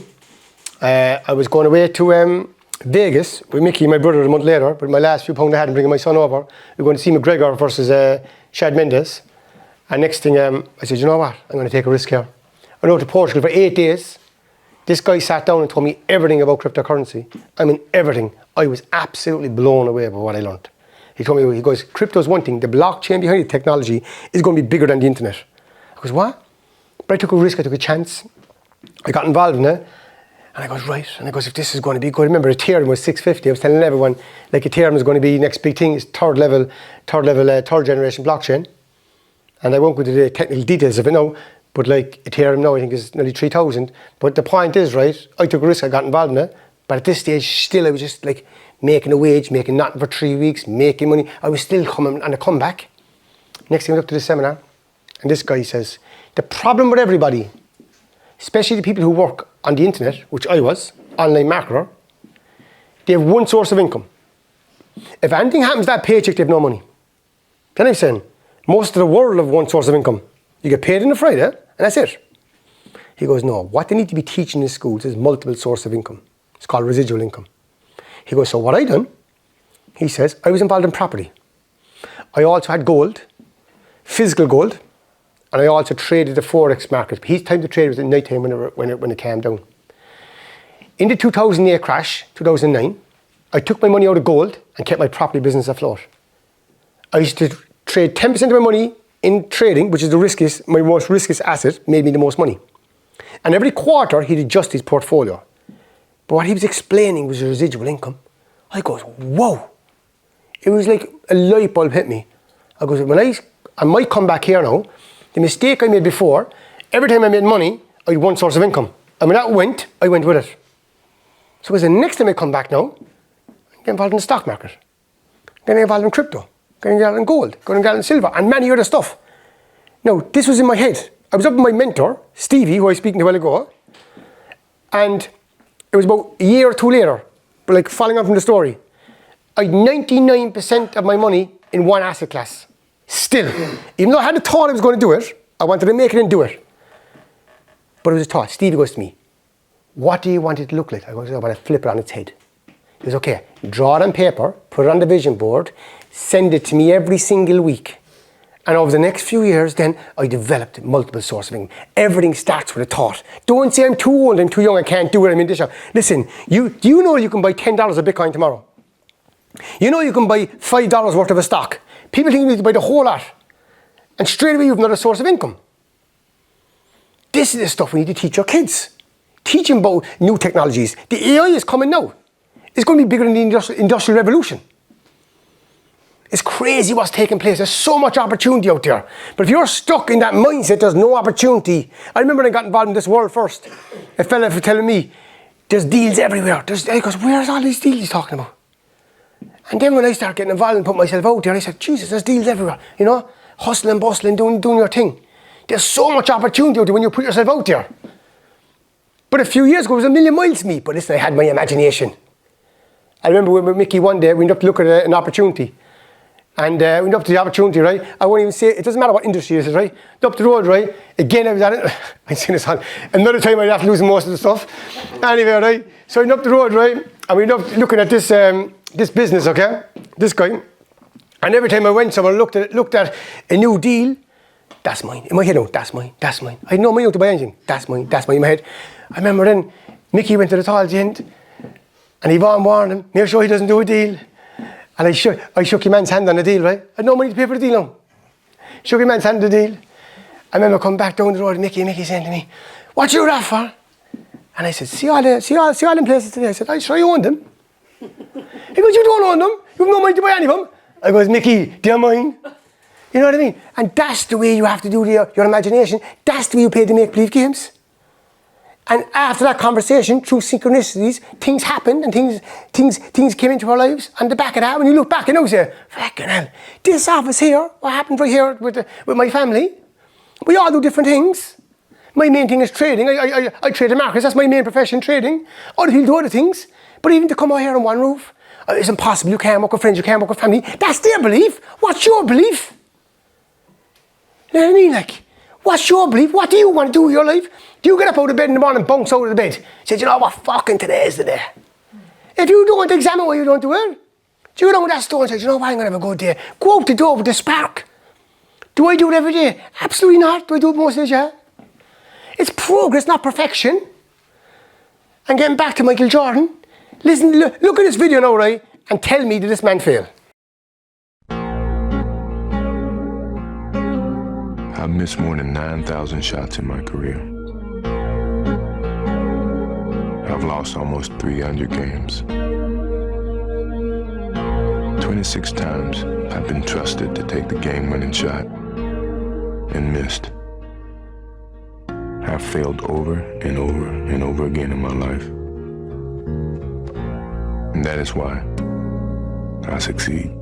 I was going away to Vegas with Mickey, my brother, a month later. But my last few pounds I had, and bringing my son over. We were going to see McGregor versus Shad Mendes. And next thing, I said, you know what? I'm going to take a risk here. I went to Portugal for 8 days. This guy sat down and told me everything about cryptocurrency. I mean, everything. I was absolutely blown away by what I learned. He told me, he goes, crypto's one thing. The blockchain behind the technology is going to be bigger than the internet. I goes, what? But I took a risk, I took a chance. I got involved in it. And I goes, right. And I goes, if this is going to be good. Remember, Ethereum was 650. I was telling everyone, like, Ethereum is going to be the next big thing. It's third generation blockchain. And I won't go into the technical details of it now. But like Ethereum now, I think is nearly 3,000. But the point is, right, I took a risk, I got involved in it. But at this stage, still, I was just like making a wage, making nothing for 3 weeks, making money. I was still coming on a comeback. Next thing I went up to the seminar, and this guy says, the problem with everybody, especially the people who work on the internet, which I was, online marketer, they have one source of income. If anything happens to that paycheck, they have no money. Then I'm saying, most of the world have one source of income. You get paid on a Friday, and that's it. He goes, no, what they need to be teaching in schools is multiple source of income. It's called residual income. He goes, so what I done, he says, I was involved in property. I also had gold, physical gold, and I also traded the Forex market. His time to trade was at night time when it came down. In the 2008 crash, 2009, I took my money out of gold and kept my property business afloat. I used to trade 10% of my money in trading, which is my most riskiest asset, made me the most money. And every quarter, he'd adjust his portfolio. But what he was explaining was the residual income. I goes, whoa. It was like a light bulb hit me. I goes, I might come back here now. The mistake I made before, every time I made money, I had one source of income. And when that went, I went with it. So as the next time I come back now, I get involved in the stock market. Then I get involved in crypto. Get involved in gold. Get involved in silver. And many other stuff. Now, this was in my head. I was up with my mentor, Stevie, who I was speaking to a while ago. And it was about a year or two later, but like following on from the story, I had 99% of my money in one asset class. Still. Even though I hadn't thought I was going to do it, I wanted to make it and do it. But it was a thought. Stevie goes to me, what do you want it to look like? I goes, I want to flip it on its head. He goes, okay, draw it on paper, put it on the vision board, send it to me every single week. And over the next few years, then I developed multiple sources of income. Everything starts with a thought. Don't say I'm too old, I'm too young, I can't do it, I'm in this shop. Listen, do you know you can buy $10 of Bitcoin tomorrow? You know you can buy $5 worth of a stock. People think you need to buy the whole lot. And straight away you have another source of income. This is the stuff we need to teach our kids. Teach them about new technologies. The AI is coming now. It's going to be bigger than the Industrial Revolution. It's crazy what's taking place. There's so much opportunity out there. But if you're stuck in that mindset, there's no opportunity. I remember when I got involved in this world first. A fella was telling me, there's deals everywhere. I goes, where's all these deals he's talking about? And then when I started getting involved and put myself out there, I said, Jesus, there's deals everywhere. You know, hustling, bustling, doing your thing. There's so much opportunity out there when you put yourself out there. But a few years ago, it was a million miles to me. But listen, I had my imagination. I remember with Mickey one day, we went up to look at an opportunity. And we went up to the opportunity, right? I won't even say, it doesn't matter what industry this is, right? Up the road, right? Again, I was at it. I'd seen this on. Another time I'd have to lose most of the stuff. Anyway, right? So I went up the road, right? And we went up looking at this this business, okay? This guy. And every time I went somewhere, looked at a new deal, that's mine. In my head, no, that's mine. I had no money to buy anything. That's mine in my head. I remember then, Mickey went to the tall at the end, and Yvonne warned him, make sure he doesn't do a deal. And I shook your man's hand on the deal, right? I had no money to pay for the deal now. Shook your man's hand on the deal. I remember coming back down the road, Mickey saying to me, what you that for? And I said, see all them places today? I said, I sure you own them. He goes, you don't own them. You have no money to buy any of them. I goes, Mickey, they're mine. You know what I mean? And that's the way you have to do your imagination. That's the way you play the make-believe games. And after that conversation, through synchronicities, things happened and things came into our lives. And the back of that, when you look back, you know, say, fucking hell, this office here, what happened right here with my family? We all do different things. My main thing is trading. I trade in markets, that's my main profession, trading. Other people do other things. But even to come out here on one roof, it's impossible. You can't work with friends, you can't work with family. That's their belief. What's your belief? You know what I mean? Like, what's your belief? What do you want to do with your life? Do you get up out of bed in the morning, bounce out of the bed, say, you know what, fucking today is the day. If you don't examine why you don't do it, do you know that store and say, you know what, I'm going to have a good day. Go out the door with the spark. Do I do it every day? Absolutely not. Do I do it most days? Yeah. It's progress, not perfection. And getting back to Michael Jordan, listen, look at this video now, right, and tell me, did this man fail? I've missed more than 9,000 shots in my career. I've lost almost 300 games. 26 times I've been trusted to take the game-winning shot and missed. I've failed over and over and over again in my life. And that is why I succeed.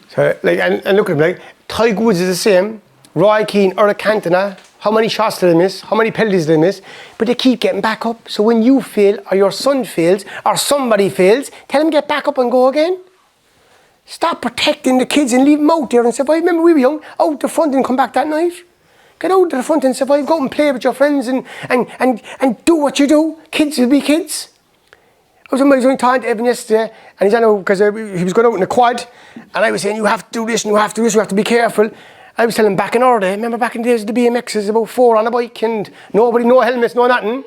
So, like, and look at him, like, Tiger Woods is the same, Roy Keane, Eric Cantona, how many shots did they miss, how many penalties did they miss, but they keep getting back up. So when you fail, or your son fails, or somebody fails, tell them get back up and go again. Stop protecting the kids and leave them out there and survive. Remember, we were young, out the front and come back that night. Get out to the front and survive, go out and play with your friends and do what you do. Kids will be kids. I was only talking to Evan yesterday, and he's I know because he was going out in a quad, and I was saying, you have to do this and you have to do this, you have to be careful. I was telling him back in our day, remember back in the days of the BMXs, about 4 on a bike and nobody, no helmets, no nothing.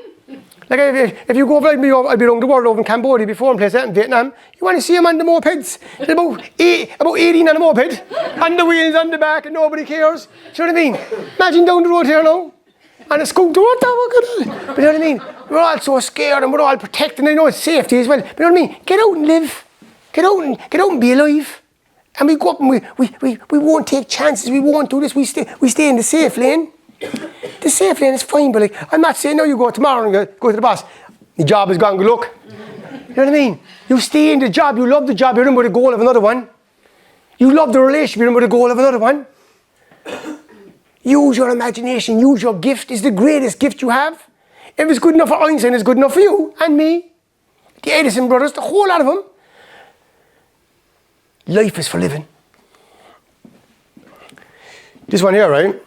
Like if you go over like me, I'd be around the world over in Cambodia before and place that in Vietnam. You want to see them on the mopeds. They're about 18 on a moped, on the wheels, on the back, and nobody cares. Do you know what I mean? Imagine down the road here now, on a scooter, what the fuck? But you know what I mean? We're all so scared and we're all protected, and I know it's safety as well. But you know what I mean? Get out and live. Get out and be alive. And we go up and we won't take chances, we won't do this, we stay in the safe lane. The safe lane is fine, but like, I'm not saying now you go tomorrow and go to the boss, the job is gone, good luck. You know what I mean? You stay in the job, you love the job, you're in with the goal of another one. You love the relationship, you're in with the goal of another one. Use your imagination, use your gift, it's the greatest gift you have. If it's good enough for Einstein, it's good enough for you and me. The Edison brothers, the whole lot of them. Life is for living. This one here, right?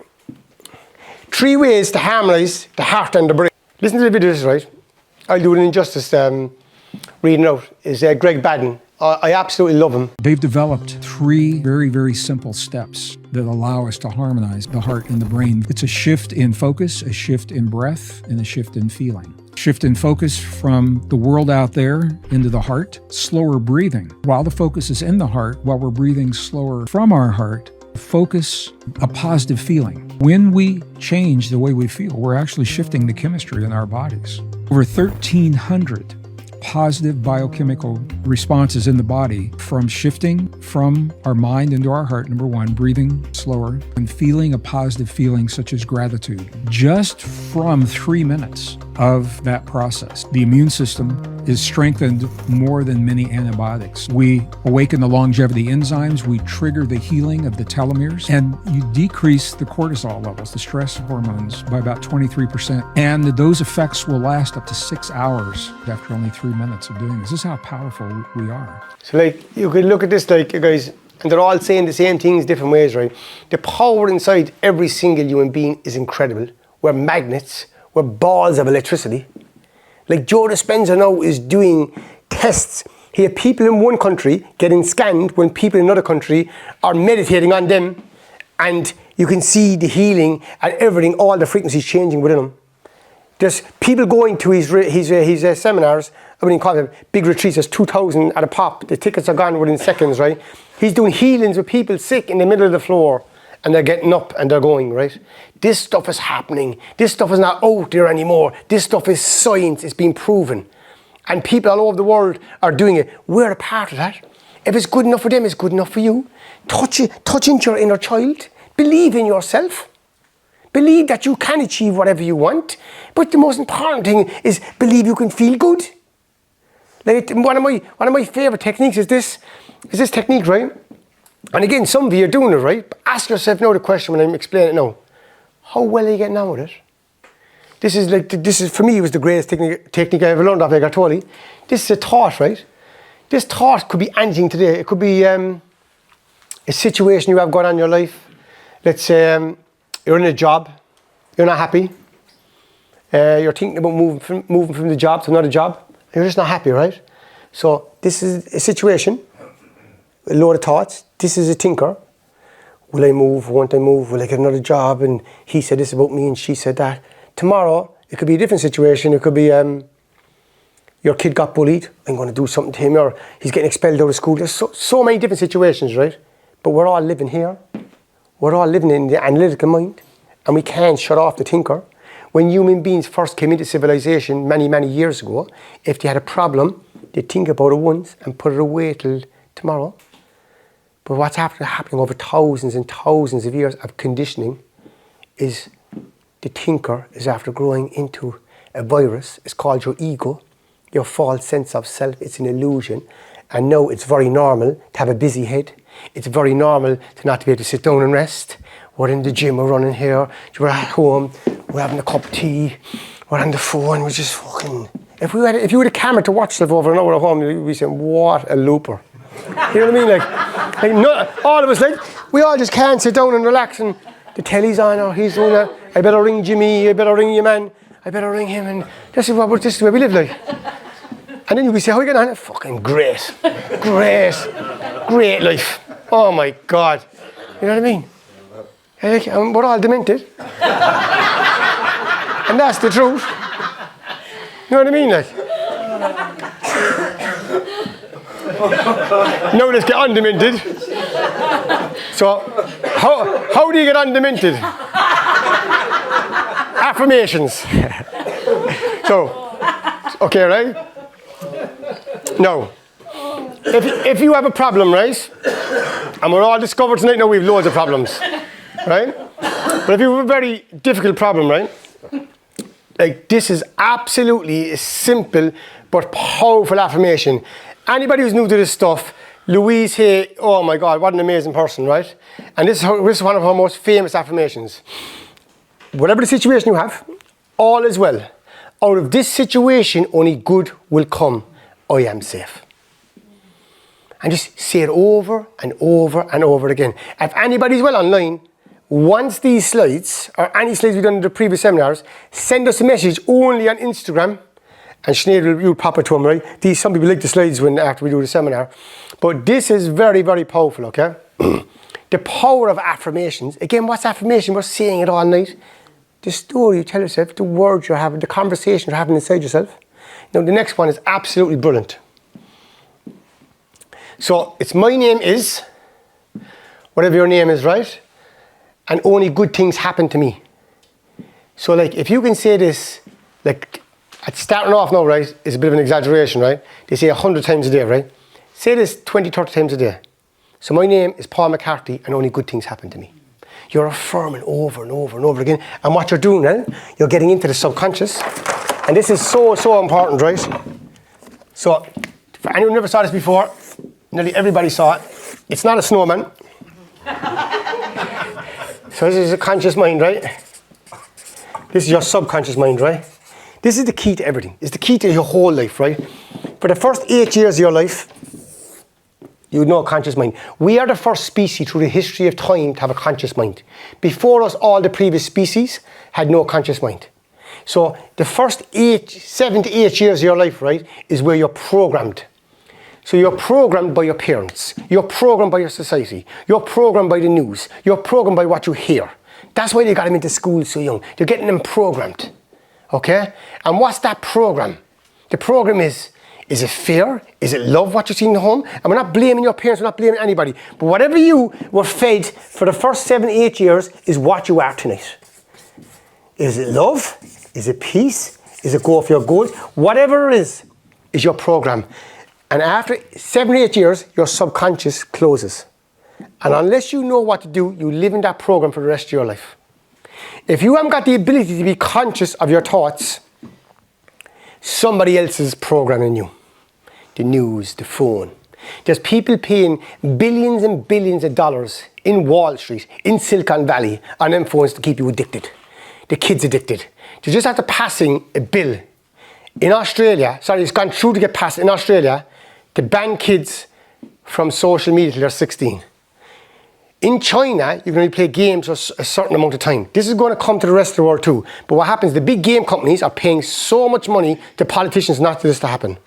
3 ways to harmonise the heart and the brain. Listen to the videos, right? I'll do it in injustice reading out. Is Greg Baden. I absolutely love him. They've developed 3 very, very simple steps that allow us to harmonize the heart and the brain. It's a shift in focus, a shift in breath, and a shift in feeling. Shift in focus from the world out there into the heart, slower breathing. While the focus is in the heart, while we're breathing slower from our heart, focus a positive feeling. When we change the way we feel, we're actually shifting the chemistry in our bodies. Over 1,300 positive biochemical responses in the body from shifting from our mind into our heart, number 1, breathing slower, and feeling a positive feeling such as gratitude. Just from 3 minutes of that process, the immune system is strengthened more than many antibiotics. We awaken the longevity enzymes, we trigger the healing of the telomeres, and you decrease the cortisol levels, the stress hormones, by about 23%. And those effects will last up to 6 hours after only 3 minutes of doing this. This is how powerful we are. So like, you could look at this, like, you guys, and they're all saying the same things different ways, right? The power inside every single human being is incredible. We're magnets, we're balls of electricity. Like Joe Dispenza now is doing tests. He had people in one country getting scanned when people in another country are meditating on them, and you can see the healing and everything, all the frequencies changing within them. There's people going to his seminars, I mean, call them big retreats, there's 2,000 at a pop. The tickets are gone within seconds, right? He's doing healings with people sick in the middle of the floor, and they're getting up and they're going, right? This stuff is happening. This stuff is not out there anymore. This stuff is science, it's been proven. And people all over the world are doing it. We're a part of that. If it's good enough for them, it's good enough for you. Touch into your inner child. Believe in yourself. Believe that you can achieve whatever you want. But the most important thing is believe you can feel good. Like one of my favorite techniques is this technique, right? And again, some of you are doing it, right? But ask yourself now the question when I'm explaining it now. How well are you getting on with it? This is for me, it was the greatest technique I ever learned off Eckhart Tolle. This is a thought, right? This thought could be anything today. It could be a situation you have going on in your life. Let's say you're in a job, you're not happy. You're thinking about moving from the job to another job. You're just not happy, right? So this is a situation, a load of thoughts. This is a thinker. Will I move? Won't I move? Will I get another job? And he said this about me and she said that. Tomorrow, it could be a different situation. It could be your kid got bullied. I'm going to do something to him, or he's getting expelled out of school. There's so many different situations, right? But we're all living here. We're all living in the analytical mind, and we can't shut off the thinker. When human beings first came into civilization many, many years ago, if they had a problem, they'd think about it once and put it away till tomorrow. But what's happening over thousands and thousands of years of conditioning is the thinker is after growing into a virus. It's called your ego, your false sense of self. It's an illusion. And now it's very normal to have a busy head. It's very normal to not to be able to sit down and rest. We're in the gym, we're running here, we're at home, we're having a cup of tea, we're on the phone, we're just fucking... If you had a camera to watch stuff over an hour at home, you'd be saying, what a looper. You know what I mean? Like all of us, we all just can't sit down and relax, and the telly's on, or he's doing that. I better ring Jimmy, I better ring your man, I better ring him, and this is the way we live, like. And then you say, how are you getting on? Fucking great life. Oh my God. You know what I mean? Like, we're all demented. And that's the truth. You know what I mean? Like. Now let's get undemented. So, how do you get undemented? Affirmations. So, okay, right? Now, if you have a problem, right? And we're all discovered tonight now we have loads of problems, right? But if you have a very difficult problem, right? Like, this is absolutely a simple but powerful affirmation. Anybody who's new to this stuff, Louise here, oh my God, what an amazing person, right? And this is one of her most famous affirmations. Whatever the situation you have, all is well. Out of this situation, only good will come. I am safe. And just say it over and over and over again. If anybody's well online, once these slides, or any slides we've done in the previous seminars, send us a message only on Instagram, and Sinead will pop it to them, right? Some people like the slides after we do the seminar. But this is very, very powerful, okay? The power of affirmations. Again, what's affirmation? We're saying it all night. The story you tell yourself, the words you're having, the conversation you're having inside yourself. Now, the next one is absolutely brilliant. So, it's my name is, whatever your name is, right? And only good things happen to me. So, like, if you can say this, like, starting off now, right, is a bit of an exaggeration, right? They say 100 times a day, right? Say this 20, 30 times a day. So, my name is Paul McCarthy, and only good things happen to me. You're affirming over and over and over again. And what you're doing then, you're getting into the subconscious. And this is so, so important, right? So, for anyone who never saw this before, nearly everybody saw it. It's not a snowman. So this is a conscious mind, right? This is your subconscious mind, right? This is the key to everything. It's the key to your whole life, right? For the first 8 years of your life, you would know a conscious mind. We are the first species through the history of time to have a conscious mind. Before us, all the previous species had no conscious mind. So the first 7 to 8 years of your life, right, is where you're programmed. So you're programmed by your parents. You're programmed by your society. You're programmed by the news. You're programmed by what you hear. That's why they got them into school so young. They're getting them programmed. Okay? And what's that program? The program is it fear? Is it love, what you see in the home? And we're not blaming your parents, we're not blaming anybody. But whatever you were fed for the first 7, 8 years is what you are tonight. Is it love? Is it peace? Is it go for your goals? Whatever it is your program. And after 7, 8 years, your subconscious closes. And unless you know what to do, you live in that program for the rest of your life. If you haven't got the ability to be conscious of your thoughts, somebody else is programming you. The news, the phone. There's people paying billions and billions of dollars in Wall Street, in Silicon Valley, on them phones to keep you addicted. The kids addicted. They just after passing a bill in Australia, it's gone through to get passed in Australia, to ban kids from social media till they're 16. In China, you can only play games for a certain amount of time. This is going to come to the rest of the world too. But what happens, the big game companies are paying so much money to politicians not for this to happen.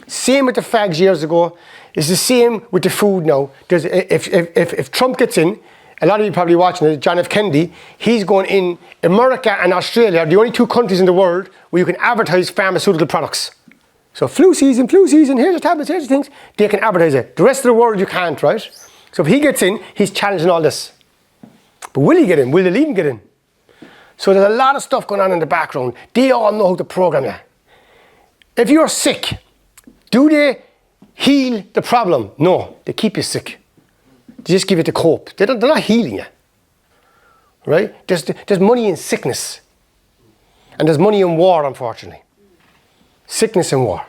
Same with the fags years ago. It's the same with the food now. If Trump gets in, a lot of you probably watching it, John F. Kennedy, he's going in. America and Australia are the only two countries in the world where you can advertise pharmaceutical products. So flu season, here's the tablets, here's the things. They can advertise it. The rest of the world you can't, right? So if he gets in, he's challenging all this. But will he get in? Will the lead get in? So there's a lot of stuff going on in the background. They all know how to program you. If you're sick, do they heal the problem? No, they keep you sick. They just give you the cope. They're not healing you. Right? There's money in sickness. And there's money in war, unfortunately. Sickness and war.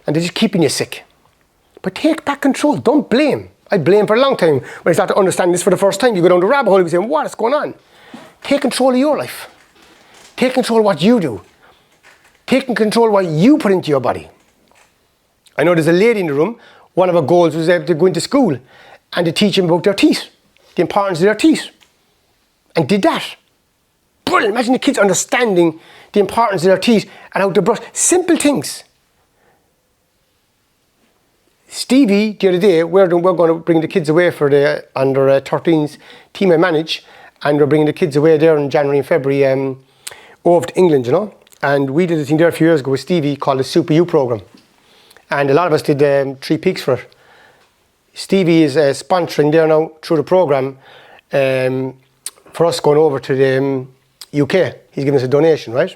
And they're just keeping you sick. But take back control. Don't blame. I blamed for a long time. When I started to understand this for the first time, you go down the rabbit hole and you say, what is going on? Take control of your life. Take control of what you do. Take control of what you put into your body. I know there's a lady in the room, one of her goals was able to go into school and to teach them about their teeth, the importance of their teeth. And did that. Brilliant. Imagine the kids understanding the importance of their teeth and how to brush. Simple things. Stevie, the other day, we're going to bring the kids away for the under 13s team I manage, and we're bringing the kids away there in January and February over to England, you know. And we did a thing there a few years ago with Stevie called the Super U program. And a lot of us did 3 peaks for it. Stevie is sponsoring there now through the program for us going over to the UK. He's giving us a donation, right?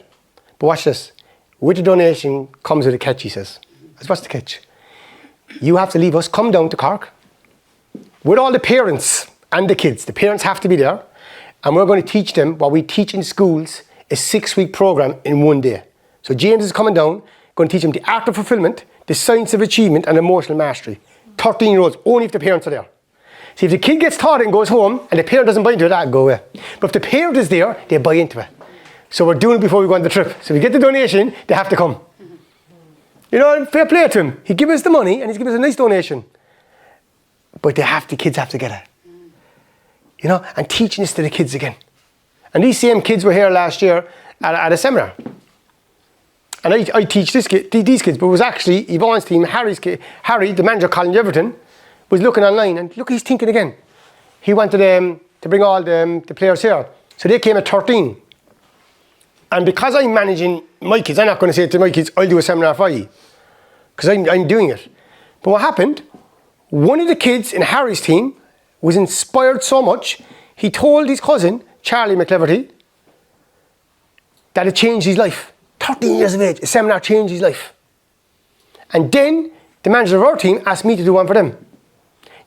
But watch this. With the donation comes with a catch, he says. What's the catch? You have to leave us, come down to Cork with all the parents and the kids. The parents have to be there. And we're going to teach them what we teach in schools, a 6-week program in 1 day. So James is coming down, going to teach them the art of fulfillment, the science of achievement and emotional mastery. 13-year-olds, only if the parents are there. See, if the kid gets taught it and goes home and the parent doesn't buy into it, that'll go away. But if the parent is there, they buy into it. So we're doing it before we go on the trip. So we get the donation, they have to come. You know, fair play to him. He gives us the money and he's given us a nice donation. But the kids have to get it. You know, and teaching this to the kids again. And these same kids were here last year at a seminar. And I teach these kids, but it was actually Yvonne's team, Harry, the manager, Colin Everton, was looking online and look, he's thinking again. He wanted to bring all the players here. So they came at 13. And because I'm managing my kids, I'm not going to say to my kids, I'll do a seminar for you. Because I'm doing it. But what happened, one of the kids in Harry's team was inspired so much, he told his cousin, Charlie McCleverty, that it changed his life. 13 years of age, a seminar changed his life. And then the manager of our team asked me to do one for them.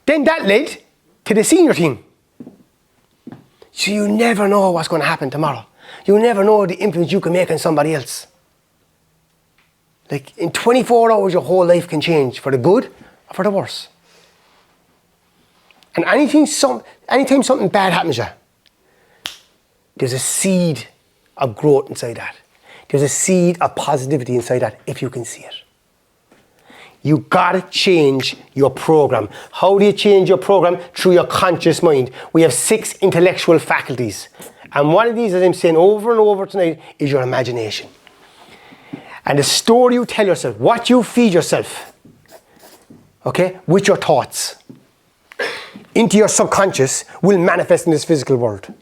Then that led to the senior team. So you never know what's going to happen tomorrow. You never know the influence you can make on somebody else. Like in 24 hours, your whole life can change for the good or for the worse. And anytime something bad happens to you, there's a seed of growth inside that. There's a seed of positivity inside that if you can see it. You gotta change your program. How do you change your program? Through your conscious mind. We have 6 intellectual faculties. And one of these, as I'm saying over and over tonight, is your imagination. And the story you tell yourself, what you feed yourself, okay, with your thoughts, into your subconscious, will manifest in this physical world.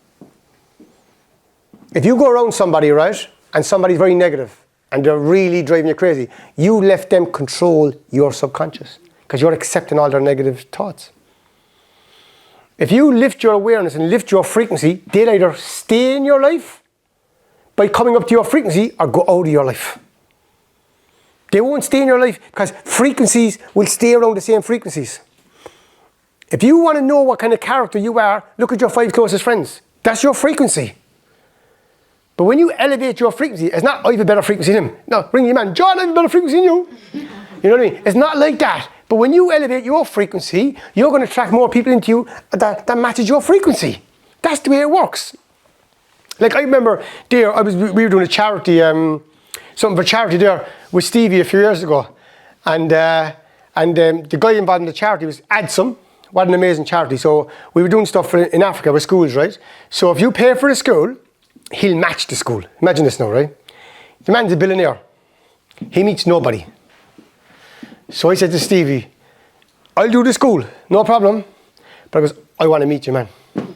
If you go around somebody, right, and somebody's very negative, and they're really driving you crazy, you let them control your subconscious, because you're accepting all their negative thoughts. If you lift your awareness and lift your frequency, they'll either stay in your life by coming up to your frequency or go out of your life. They won't stay in your life because frequencies will stay around the same frequencies. If you want to know what kind of character you are, look at your 5 closest friends. That's your frequency. But when you elevate your frequency, it's not, I have a better frequency than him. No, ring your man, John, I have a better frequency than you. You know what I mean? It's not like that. But when you elevate your frequency, you're going to attract more people into you that matches your frequency. That's the way it works. Like I remember there, we were doing a charity, something for charity there with Stevie a few years ago. And the guy involved in the charity was Adsum. What an amazing charity. So we were doing stuff in Africa with schools, right? So if you pay for the school, he'll match the school. Imagine this now, right? The man's a billionaire. He meets nobody. So I said to Stevie, I'll do the school, no problem. But I goes, I want to meet you, man. In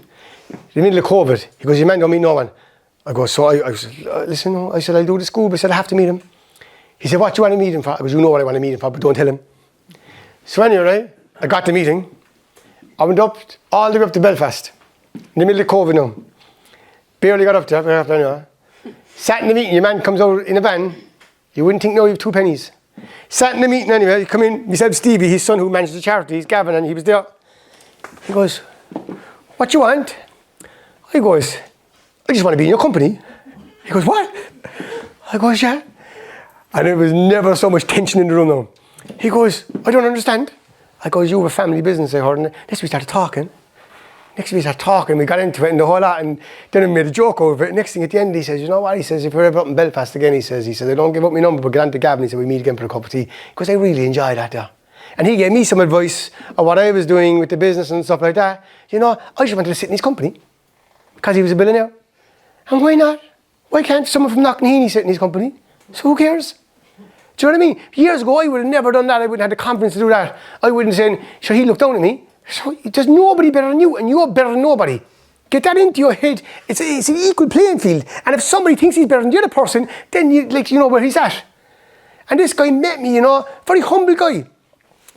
the middle of COVID, he goes, your man don't meet no one. I go, so I said, listen, I said, I'll do the school, but I said, I have to meet him. He said, what do you want to meet him for? I goes, you know what I want to meet him for, but don't tell him. So anyway, right, I got the meeting. I went up, all the way up to Belfast, in the middle of COVID now. Barely got up there, sat in the meeting, your man comes out in a van, you wouldn't think, no, you have 2 pennies. Sat in the meeting anyway, he come in, he said Stevie, his son who manages the charity, he's Gavin, and he was there. He goes, what you want? I goes, I just want to be in your company. He goes, what? I goes, yeah. And there was never so much tension in the room now. He goes, I don't understand. I goes, you have a family business, I heard. And next we started talking. We got into it and the whole lot, and then I made a joke over it. Next thing at the end, he says, you know what? He says, if we're ever up in Belfast again, he says, I don't give up my number, but get on to Gavin. He said, we meet again for a cup of tea. Because I really enjoyed that there. And he gave me some advice on what I was doing with the business and stuff like that. You know, I just wanted to sit in his company because he was a billionaire. And why not? Why can't someone from Knocknaheeny sit in his company? So who cares? Do you know what I mean? Years ago, I would have never done that. I wouldn't have had the confidence to do that. I wouldn't say, sure, he looked down at me. So there's nobody better than you, and you're better than nobody. Get that into your head. It's an equal playing field. And if somebody thinks he's better than the other person, then you know where he's at. And this guy met me, you know, very humble guy.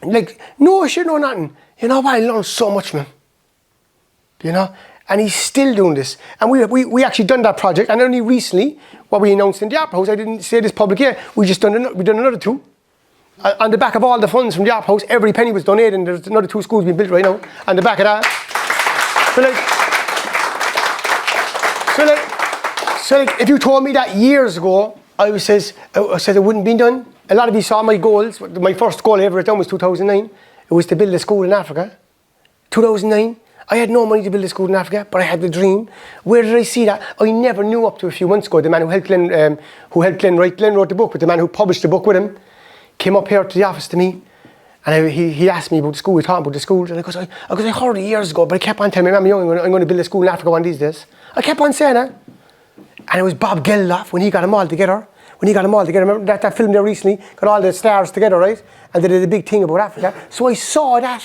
Like, no shit, no nothing. You know what? I learned so much from him. You know? And he's still doing this. And we actually done that project. And only recently, what we announced in the Opera House, I didn't say this public yet, we done another 2. On the back of all the funds from the Opera House, every penny was donated, and there's another 2 schools being built right now. On the back of that. So if you told me that years ago, I said it wouldn't be done. A lot of you saw my goals. My first goal ever done was 2009. It was to build a school in Africa. 2009. I had no money to build a school in Africa, but I had the dream. Where did I see that? I never knew up to a few months ago. The man who helped Glenn write, Glenn wrote the book, but the man who published the book with him came up here to the office to me, and he asked me about the school. We talked about the schools, and I heard it years ago, but I kept on telling me, I'm young, I'm going to build a school in Africa one of these days. I kept on saying it. And it was Bob Geldof when he got them all together. Remember that film there recently, got all the stars together, right? And they did a big thing about Africa. So I saw that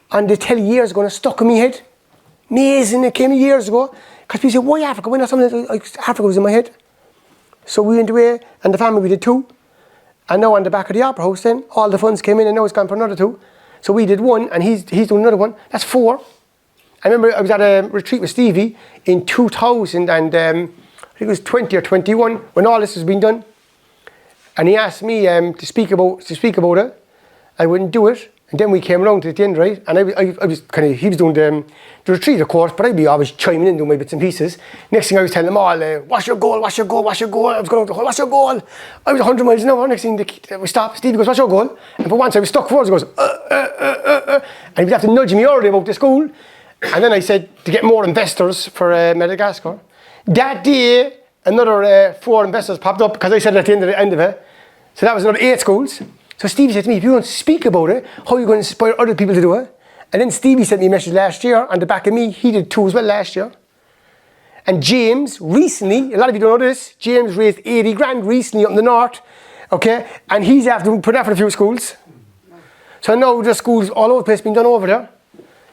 on the telly years ago, and it stuck in my head. Amazing, it came years ago. Because people say, why Africa? Why not something like Africa was in my head? So we went away, and the family, we did 2. And now on the back of the Opera House then, all the funds came in, and now it's gone for another 2. So we did 1, and he's doing another 1. That's 4. I remember I was at a retreat with Stevie in 2000, and I think it was 20 or 21, when all this has been done. And he asked me to speak about it. I wouldn't do it. And then we came around to the end, right? And I was kind of, he was doing the retreat, of course, but I'd be always chiming in, doing my bits and pieces. Next thing I was telling them all, what's your goal? What's your goal? What's your goal? I was going, what's your goal? I was 100 miles an hour. Next thing we stopped. Stevie goes, what's your goal? And for once I was stuck for words. He goes, And he would have to nudge me already about the school. And then I said, to get more investors for Madagascar. That day, another 4 investors popped up, because I said it at the end of it. So that was another 8 schools. So Stevie said to me, if you don't speak about it, how are you going to inspire other people to do it? And then Stevie sent me a message last year on the back of me. He did 2 as well last year. And James, recently, a lot of you don't know this, James raised 80 grand recently up in the north, okay? And he's after putting out for a few schools. So now there's schools all over the place being done over there.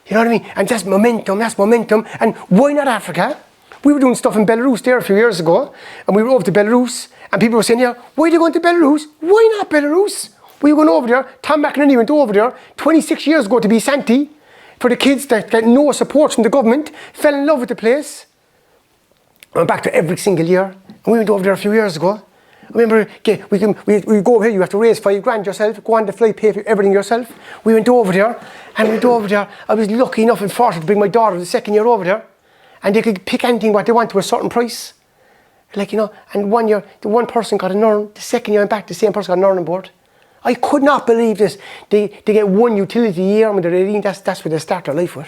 You know what I mean? And that's momentum. And why not Africa? We were doing stuff in Belarus there a few years ago, and we were over to Belarus, and people were saying, yeah, why are you going to Belarus? Why not Belarus? We were going over there. Tom McInerney went over there 26 years ago to be Santi for the kids that get no support from the government, fell in love with the place. I went back to every single year, and we went over there a few years ago. I remember, we go over here, you have to raise 5 grand yourself, go on the flight, pay for everything yourself. We went over there, I was lucky enough and fortunate to bring my daughter the second year over there, and they could pick anything what they want to a certain price. Like, you know, and one year, the one person got an urn, the second year I'm back, the same person got an urn on board. I could not believe this. They get one utility a year when they're 18, that's what they start their life with.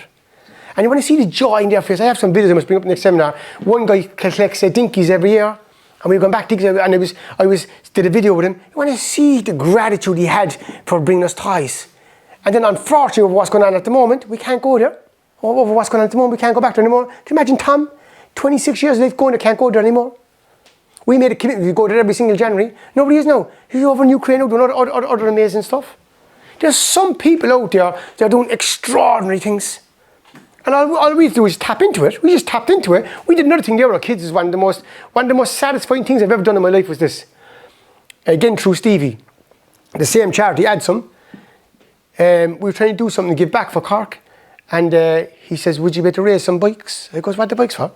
And you want to see the joy in their face. I have some videos I must bring up in the next seminar. One guy collects dinkies every year, and we've gone back dinkies, and I did a video with him. You want to see the gratitude he had for bringing us toys. And then unfortunately, over what's going on at the moment, we can't go there. Over what's going on at the moment, we can't go back there anymore. Can you imagine Tom, 26 years left going, can't go there anymore? We made a commitment to go there every single January. Nobody is now. He's over in Ukraine now doing other amazing stuff. There's some people out there that are doing extraordinary things. And all we do is tap into it. We just tapped into it. We did another thing there with our kids. Is one of the most satisfying things I've ever done in my life was this. Again, through Stevie. The same charity had some. We were trying to do something to give back for Cork. And he says, would you be able to raise some bikes? I goes, what are the bikes for?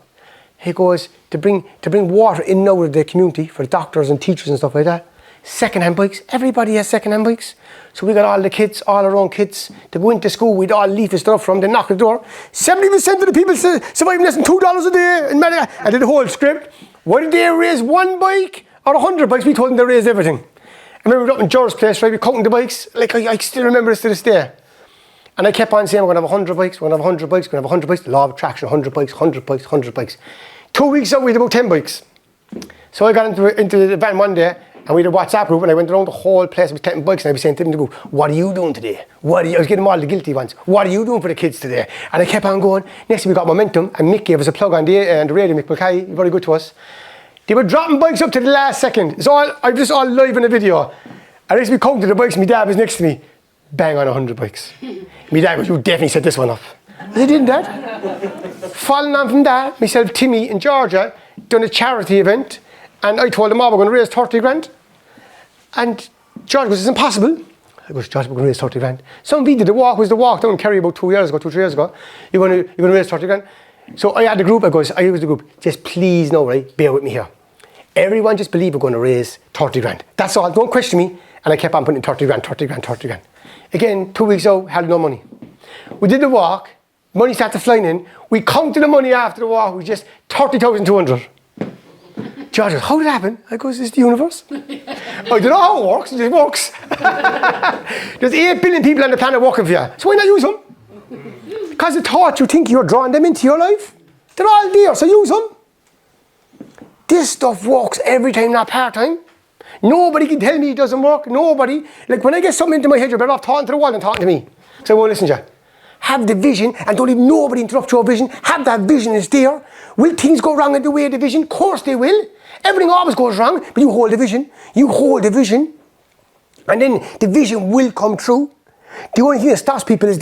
He goes, to bring water in and out of the community for doctors and teachers and stuff like that. Second-hand bikes. Everybody has second-hand bikes. So we got all the kids, all our own kids, to go into school. We'd all leave the stuff from, they knock the door. 70% of the people surviving less than $2 a day in Malaga. And did the whole script. Why did they raise one bike or 100 bikes? We told them they raised everything. I remember we were up in George's place, right? We counting the bikes. Like, I still remember this to this day. And I kept on saying, we're going to have 100 bikes, we're going to have 100 bikes, we're going to have 100 bikes. The law of attraction, 100 bikes, 100 bikes, 100 bikes. 2 weeks out, we had about 10 bikes. So I got into the van one day, and we had a WhatsApp group, and I went around the whole place with 10 bikes, and I was saying to them, what are you doing today? I was getting all the guilty ones. What are you doing for the kids today? And I kept on going. Next we got momentum, and Mick gave us a plug on the radio, Mick McCarthy, very good to us. They were dropping bikes up to the last second. I'm just all live in a video. And as we counted the bikes, my dad was next to me. Bang on 100 bikes. My dad goes, you definitely set this one up. I said, didn't Dad? Following on from that, myself, Timmy in Georgia, done a charity event, and I told them, we're going to raise 30 grand. And George goes, it's impossible. I goes, George, we're going to raise 30 grand. Some we did the walk down in Kerry about 2 years ago, 2 or 3 years ago. You're going to raise 30 grand. So I had the group, I was the group, just please no, right, bear with me here. Everyone just believe we're going to raise 30 grand. That's all, don't question me. And I kept on putting 30 grand, 30 grand, 30 grand. Again, 2 weeks out, had no money. We did the walk, money started flying in. We counted the money after the walk, we just 30,200. George goes, how did it happen? I goes, it's the universe. I don't know how it works, it works. There's 8 billion people on the planet working for you, so why not use them? Because the thought you think you're drawing them into your life, they're all there, so use them. This stuff works every time, not part-time. Nobody can tell me it doesn't work. Nobody. Like when I get something into my head, you're better off talking to the wall than talking to me. So I won't listen to you. Have the vision and don't leave nobody interrupt your vision. Have that vision is there. Will things go wrong in the way of the vision? Of course they will. Everything always goes wrong, but you hold the vision. You hold the vision. And then the vision will come true. The only thing that stops people is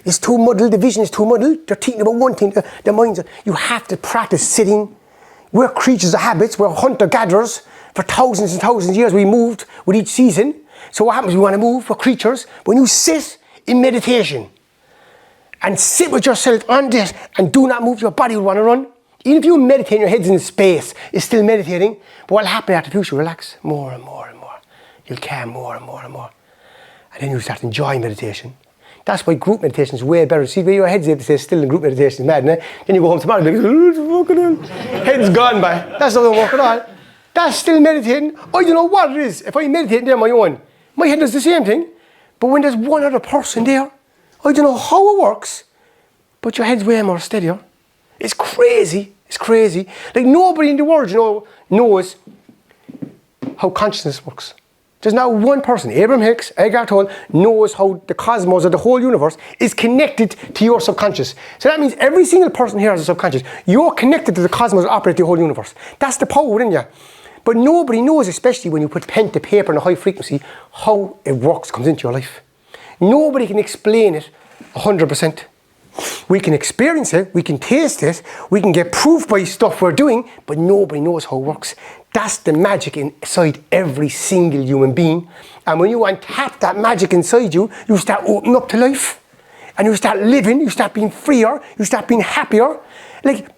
it's too muddled. The vision is too muddled. They're thinking about one thing. Their minds are, you have to practice sitting. We're creatures of habits. We're hunter-gatherers. For thousands and thousands of years we moved with each season. So what happens? We want to move. We're creatures. When you sit in meditation and sit with yourself on this and do not move, your body will want to run. Even if you meditate, your head's in space, it's still meditating. But what'll happen after the future? Relax more and more and more. You'll calm more and more and more. And then you'll start enjoying meditation. That's why group meditation is way better. See where your head's able to stay still in group meditation is mad, isn't it? Then you go home tomorrow and like, head's gone by. That's not going to work at all. That's still meditating. I don't know what it is. If I meditate there on my own, my head does the same thing. But when there's one other person there, I don't know how it works, but your head's way more steadier. It's crazy. It's crazy. Like nobody in the world, knows how consciousness works. There's not one person, Abraham Hicks, Eckhart Tolle, knows how the cosmos or the whole universe is connected to your subconscious. So that means every single person here has a subconscious. You're connected to the cosmos that operate the whole universe. That's the power within you. But nobody knows, especially when you put pen to paper on a high frequency, how it works, comes into your life. Nobody can explain it 100%. We can experience it, we can taste it, we can get proof by stuff we're doing, but nobody knows how it works. That's the magic inside every single human being. And when you untap that magic inside you, you start opening up to life. And you start living, you start being freer, you start being happier. Like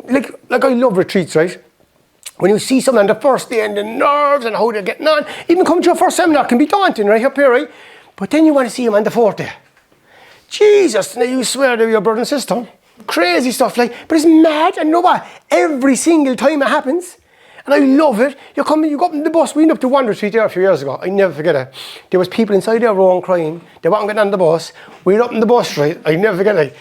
I love retreats, right? When you see someone on the first day and the nerves and how they're getting on, even coming to your first seminar can be daunting, right up here, right? But then you want to see them on the fourth day. Jesus, now you swear they're your brother and sister. Crazy stuff like, but it's mad, and you know what? Every single time it happens, And I love it. You go up in the bus. We went up to one retreat there a few years ago. I never forget it. There was people inside there row crying. They weren't getting on the bus. We went up in the bus, right? I never forget it.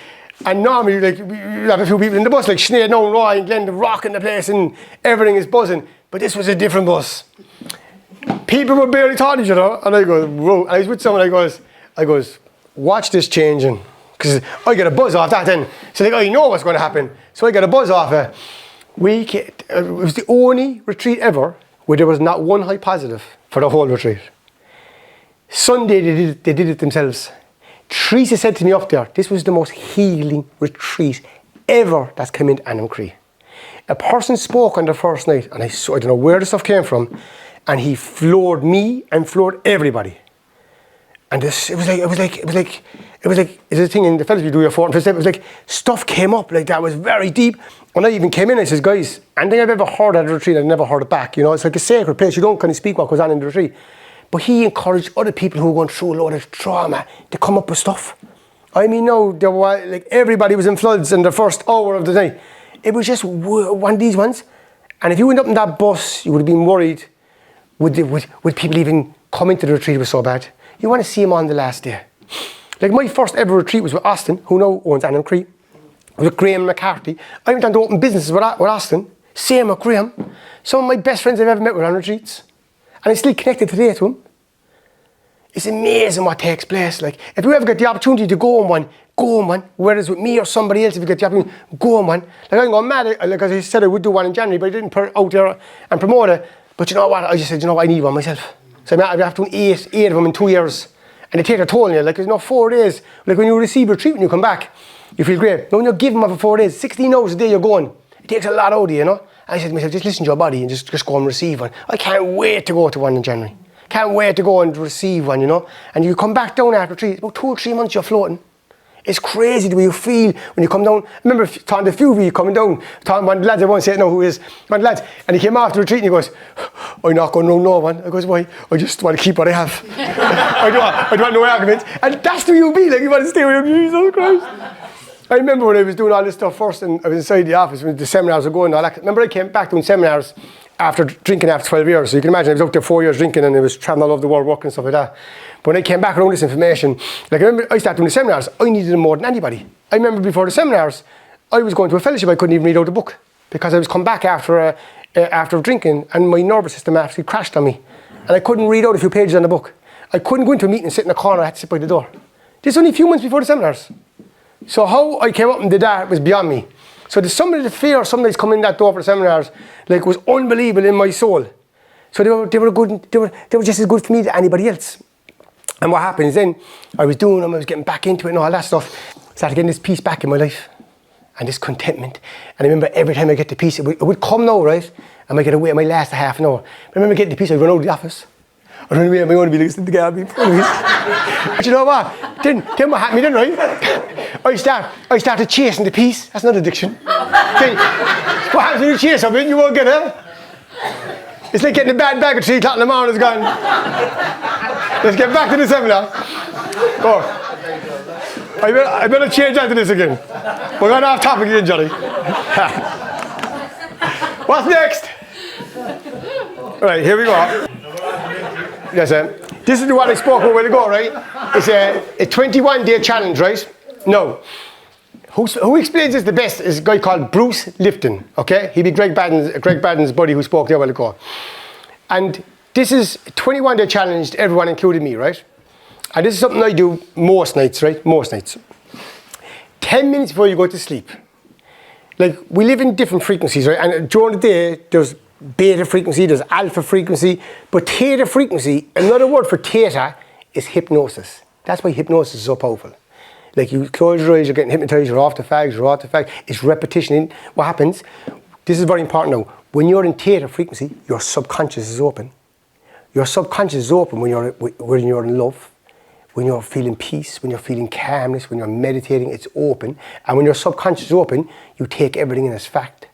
And normally, like, you have a few people in the bus, like Sinead, no, Roy, and Glenn, rocking the place, and everything is buzzing. But this was a different bus. People were barely talking to each other, and I go, whoa. And I was with someone, I goes, watch this changing. Because I get a buzz off that then. So like, I know what's going to happen. So I get a buzz off it. It was the only retreat ever where there was not one high positive for the whole retreat. Sunday, they did it themselves. Teresa said to me up there, this was the most healing retreat ever that's come into Annam Cree. A person spoke on the first night, and I don't know where the stuff came from, and he floored me and floored everybody. And it was like, it's a thing in the fellowship you do your 4th and 5th step, it was like, stuff came up, like that was very deep. And I even came in and says, guys, anything I've ever heard at a retreat, I've never heard it back. You know, it's like a sacred place, you don't kind of speak what goes on in the retreat. But he encouraged other people who were going through a lot of trauma to come up with stuff. I mean, no, there were, like, everybody was in floods in the first hour of the day. It was just one of these ones. And if you went up in that bus, you would have been worried, would people even come into the retreat? It was so bad. You want to see him on the last day. Like, my first ever retreat was with Austin, who now owns Annam Cree. With Graham McCarthy. I went on to open businesses with Austin. Same with Graham. Some of my best friends I've ever met were on retreats. And I'm still connected today to him. It's amazing what takes place. Like, if you ever get the opportunity to go on one, go on one. Whether it's with me or somebody else, if you get the opportunity, go on one. Like, I'm going mad. Like, as I said, I would do one in January, but I didn't put it out there and promote it. But you know what? I just said, you know what? I need one myself. So I have to do eight of them in 2 years. And they take their toll on you. Like, there's no 4 days. Like, when you receive your treatment, you come back, you feel great. But when you're giving them for 4 days, 16 hours a day you're going, it takes a lot out of you, you know? And I said to myself, just listen to your body and just go and receive one. I can't wait to go to one in January. Can't wait to go and receive one, you know? And you come back down after retreat, about 2 or 3 months you're floating. It's crazy the way you feel when you come down. I remember talking to a few of you coming down, talking to one of the lads, I won't say it now who is, one of the lads, and he came after the retreat and he goes, I'm not going round no one. I goes, why? I just want to keep what I have. I don't want no arguments. And that's the way you be, like, you want to stay with him, Jesus Christ. I remember when I was doing all this stuff first, and I was inside the office when the seminars were going, remember I came back doing seminars after drinking after 12 years. So you can imagine I was out there 4 years drinking and I was traveling all over the world working and stuff like that. But when I came back around this information, like, I remember I started doing the seminars, I needed them more than anybody. I remember before the seminars, I was going to a fellowship, I couldn't even read out a book because I was come back after drinking and my nervous system actually crashed on me. And I couldn't read out a few pages on the book. I couldn't go into a meeting and sit in a corner, I had to sit by the door. This was only a few months before the seminars. So how I came up and did that was beyond me. So there's some of the fear somebody's coming in that door for the seminars, like, was unbelievable in my soul. So they were good, they were just as good for me as anybody else. And what happened is then I was doing them, I was getting back into it and all that stuff. Started getting this peace back in my life and this contentment. And I remember every time I get the peace, it would come now, right? I might get away, it might last a half an hour. But I remember getting the peace, I'd run out of the office. I'd run away, I might want to be listening to Gabby. But you know what? Then what happened then, right? I started chasing the peace. That's not addiction. Okay. What happens when you chase something, you won't get it. It's like getting a bad bag at 3 o'clock in the morning, it's gone. Let's get back to the seminar. Oh. I better change after this again. We're going off topic again, Johnny. What's next? Right, here we go. Yes, this is the one I spoke about a while ago, right? It's a 21-day challenge, right? No. Who explains this the best is a guy called Bruce Lipton, okay? He'd be Greg Baden's buddy who spoke there a while ago. And this is a 21-day challenge to everyone, including me, right? And this is something I do most nights, right? Most nights. 10 minutes before you go to sleep. Like, we live in different frequencies, right? And during the day, there's beta frequency, there's alpha frequency, but theta frequency, another word for theta is hypnosis. That's why hypnosis is so powerful. Like, you close your eyes, you're getting hypnotized, you're off the fags, it's repetition. What happens, this is very important now, when you're in theta frequency, your subconscious is open. Your subconscious is open when you're in love, when you're feeling peace, when you're feeling calmness, when you're meditating, it's open. And when your subconscious is open, you take everything in as fact.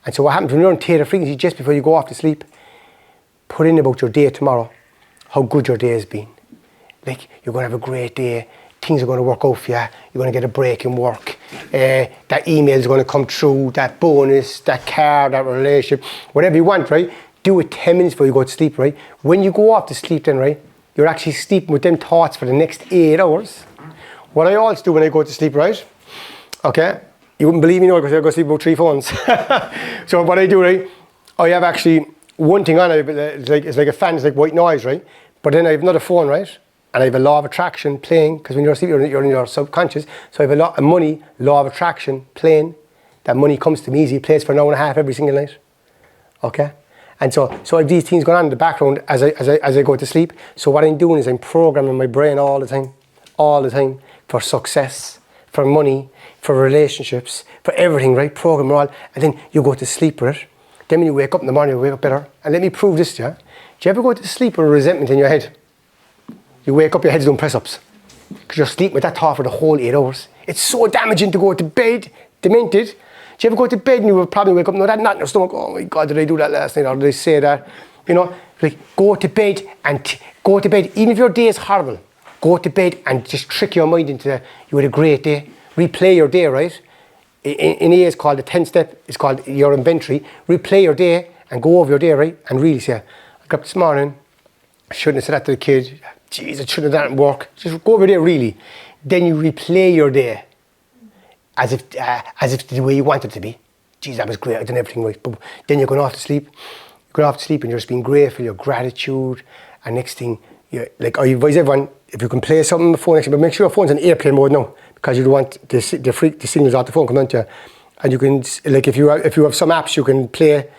And so what happens when you're in theta frequency, just before you go off to sleep, put in about your day tomorrow, how good your day has been. Like, you're going to have a great day, things are going to work out for you, you're going to get a break in work, that email is going to come through, that bonus, that car, that relationship, whatever you want, right? Do it 10 minutes before you go to sleep, right? When you go off to sleep then, right, you're actually sleeping with them thoughts for the next 8 hours. What I always do when I go to sleep, right? Okay, you wouldn't believe me, because I go to sleep about 3 phones. So what I do, right, I have actually one thing on it, it's like a fan, it's like white noise, right? But then I have another phone, right? And I have a law of attraction playing, because when you're asleep, you're in your subconscious. So I have a money law of attraction playing. That money comes to me easy, plays for an hour and a half every single night. Okay? And so I have these things going on in the background as I go to sleep. So what I'm doing is I'm programming my brain all the time, for success, for money, for relationships, for everything, right? Program it all, and then you go to sleep with it. Then when you wake up in the morning, you wake up better. And let me prove this to you. Do you ever go to sleep with a resentment in your head? You wake up, your head's doing press-ups, because you're sleeping with that thought for the whole 8 hours. It's so damaging to go to bed demented. Do you ever go to bed and you will probably wake up, no, that knot in your stomach, oh my God, did I do that last night, or did I say that? You know, like, go to bed, even if your day is horrible, go to bed and just trick your mind into you had a great day. Replay your day, right? In EA it's called the 10-step, it's called your inventory. Replay your day and go over your day, right? And really say, I got up this morning, I shouldn't have said that to the kid, jeez, I shouldn't have done it at work. Just go over there, really. Then you replay your day as if the way you want it to be. Jeez, that was great, I done everything right. But then you're going off to sleep. You go off to sleep and you're just being grateful, your gratitude, and next thing, I advise everyone, if you can play something on the phone, but make sure your phone's in airplane mode now, because you don't want the signals off the phone coming onto you. And you can, like, if you have some apps, you can play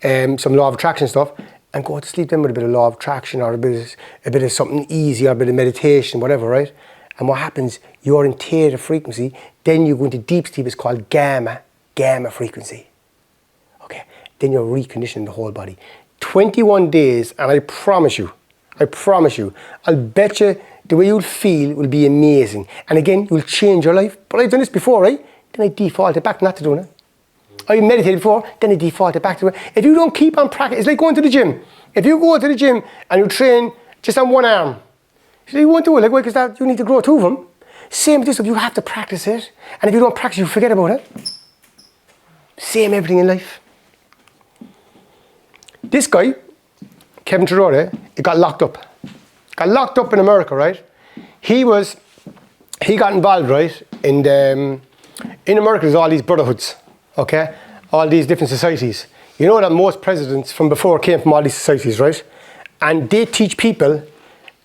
some law of attraction stuff, and go to sleep then with a bit of law of attraction, or a bit of something easy, or a bit of meditation, whatever, right? And what happens, you're in theta frequency, then you go into deep sleep, it's called gamma frequency. Okay, then you're reconditioning the whole body. 21 days, and I promise you, I'll bet you the way you'll feel will be amazing. And again, you'll change your life. But I've done this before, right? Then I defaulted back not to doing it. I meditated before, then I defaulted back to it. If you don't keep on practicing, it's like going to the gym. If you go to the gym and you train just on one arm, you won't do it. Like, why? Because you need to grow 2 of them. Same with this, you have to practice it. And if you don't practice, you forget about it. Same everything in life. This guy, Kevin Trudeau, he got locked up. Got locked up in America, right? He got involved, right? In America, there's all these brotherhoods, okay? All these different societies. You know that most presidents from before came from all these societies, right? And they teach people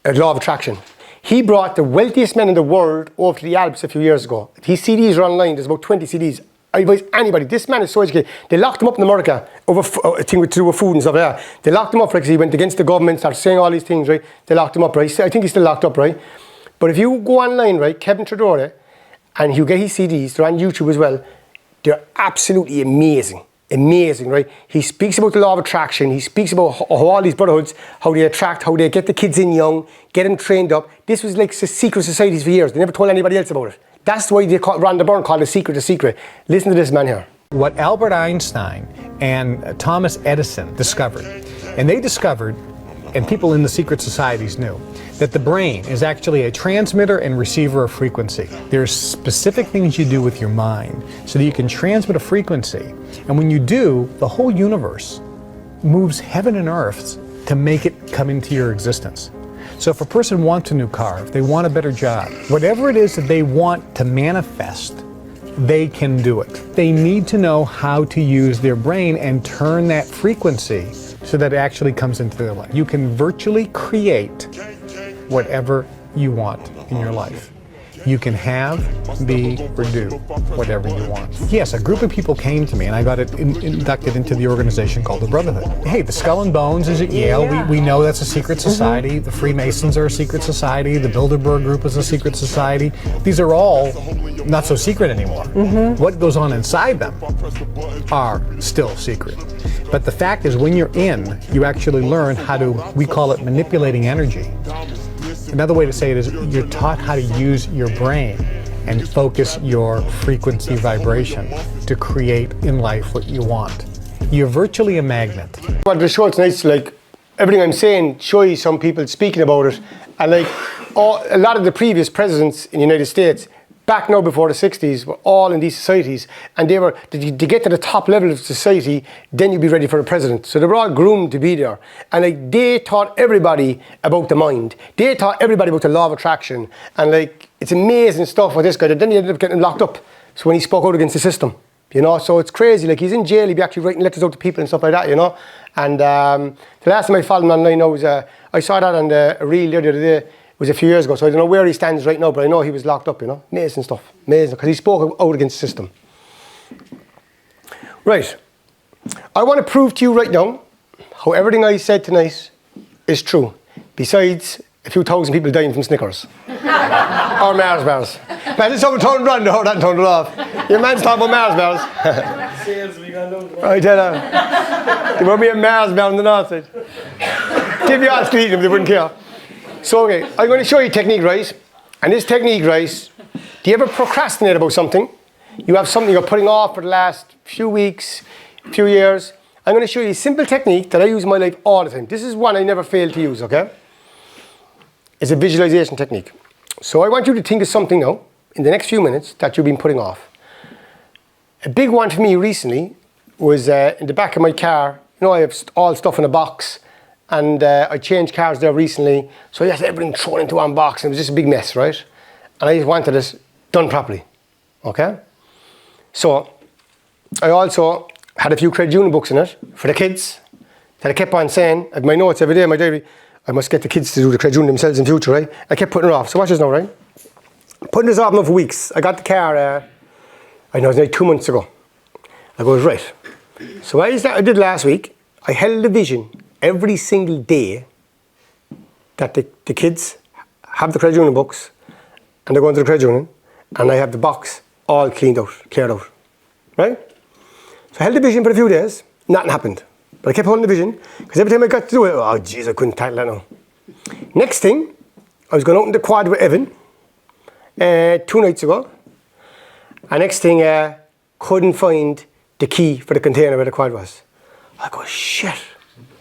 a law of attraction. He brought the wealthiest men in the world over to the Alps a few years ago. His CDs are online, there's about 20 CDs. I advise anybody, this man is so educated. They locked him up in America over a thing to do with food and stuff like that. They locked him up because he went against the government, started saying all these things, right? They locked him up, right? I think he's still locked up, right? But if you go online, right, Kevin Trudeau, and you get his CDs, they're on YouTube as well, they're absolutely amazing. Amazing, right? He speaks about the law of attraction. He speaks about how all these brotherhoods, how they attract, how they get the kids in young, get them trained up. This was like secret societies for years. They never told anybody else about it. That's why Rhonda Byrne called it secret. Listen to this man here. What Albert Einstein and Thomas Edison discovered, and they discovered, and people in the secret societies knew, that the brain is actually a transmitter and receiver of frequency. There's specific things you do with your mind so that you can transmit a frequency. And when you do, the whole universe moves heaven and earth to make it come into your existence. So if a person wants a new car, if they want a better job, whatever it is that they want to manifest, they can do it. They need to know how to use their brain and turn that frequency so that it actually comes into their life. You can virtually create whatever you want in your life. You can have, be, or do whatever you want. Yes, a group of people came to me and I got inducted into the organization called the Brotherhood. Hey, the Skull and Bones is at Yale. Yeah. We know that's a secret society. The Freemasons are a secret society. The Bilderberg Group is a secret society. These are all not so secret anymore. What goes on inside them are still secret. But the fact is, when you're in, you actually learn how to, we call it manipulating energy. Another way to say it is you're taught how to use your brain and focus your frequency vibration to create in life what you want. You're virtually a magnet. What the show tonight's like, everything I'm saying, show you some people speaking about it, and like a lot of the previous presidents in the United States back now before the 60s were all in these societies, and they were, to get to the top level of society, then you'd be ready for the president. So they were all groomed to be there. And like, they taught everybody about the mind. They taught everybody about the law of attraction. And like, it's amazing stuff with this guy. Then he ended up getting locked up. So when he spoke out against the system, you know, so it's crazy. Like, he's in jail, he'd be actually writing letters out to people and stuff like that, you know. And the last time I followed him online, I saw that on the reel the other day. It was a few years ago, so I don't know where he stands right now, but I know he was locked up, you know. Amazing stuff, amazing, because he spoke out against the system. Right, I want to prove to you right now how everything I said tonight is true, besides a few thousand people dying from Snickers. Or Mars bars. Imagine someone told Rhonda, or that turned it off. Your man's talking about Mars bars. I tell you, there won't be a Mars bar on the north side. Give you all to eat them, they wouldn't care. So, okay, I'm going to show you a technique, right? And this technique, right, do you ever procrastinate about something? You have something you're putting off for the last few weeks, few years. I'm going to show you a simple technique that I use in my life all the time. This is one I never fail to use, okay? It's a visualization technique. So I want you to think of something now, in the next few minutes, that you've been putting off. A big one for me recently was in the back of my car. You know, I have all stuff in a box. And I changed cars there recently, so I had everything thrown into one box, and it was just a big mess, right? And I just wanted this done properly, okay? So I also had a few credit union books in it for the kids that I kept on saying, at my notes every day in my diary, I must get the kids to do the credit union themselves in future, right? I kept putting it off. So watch this now, right? Putting this off now for weeks. I got the car, I know it was like 2 months ago. I goes, right. So what I did last week, I held a vision every single day that the kids have the credit union books and they're going to the credit union, and I have the box all cleared out, right? So I held the vision for a few days, nothing happened. But I kept holding the vision, because every time I got to do it, oh jeez, I couldn't tackle that now. Next thing, I was going to open the quad with Evan 2 nights ago, and next thing, couldn't find the key for the container where the quad was. I go, shit.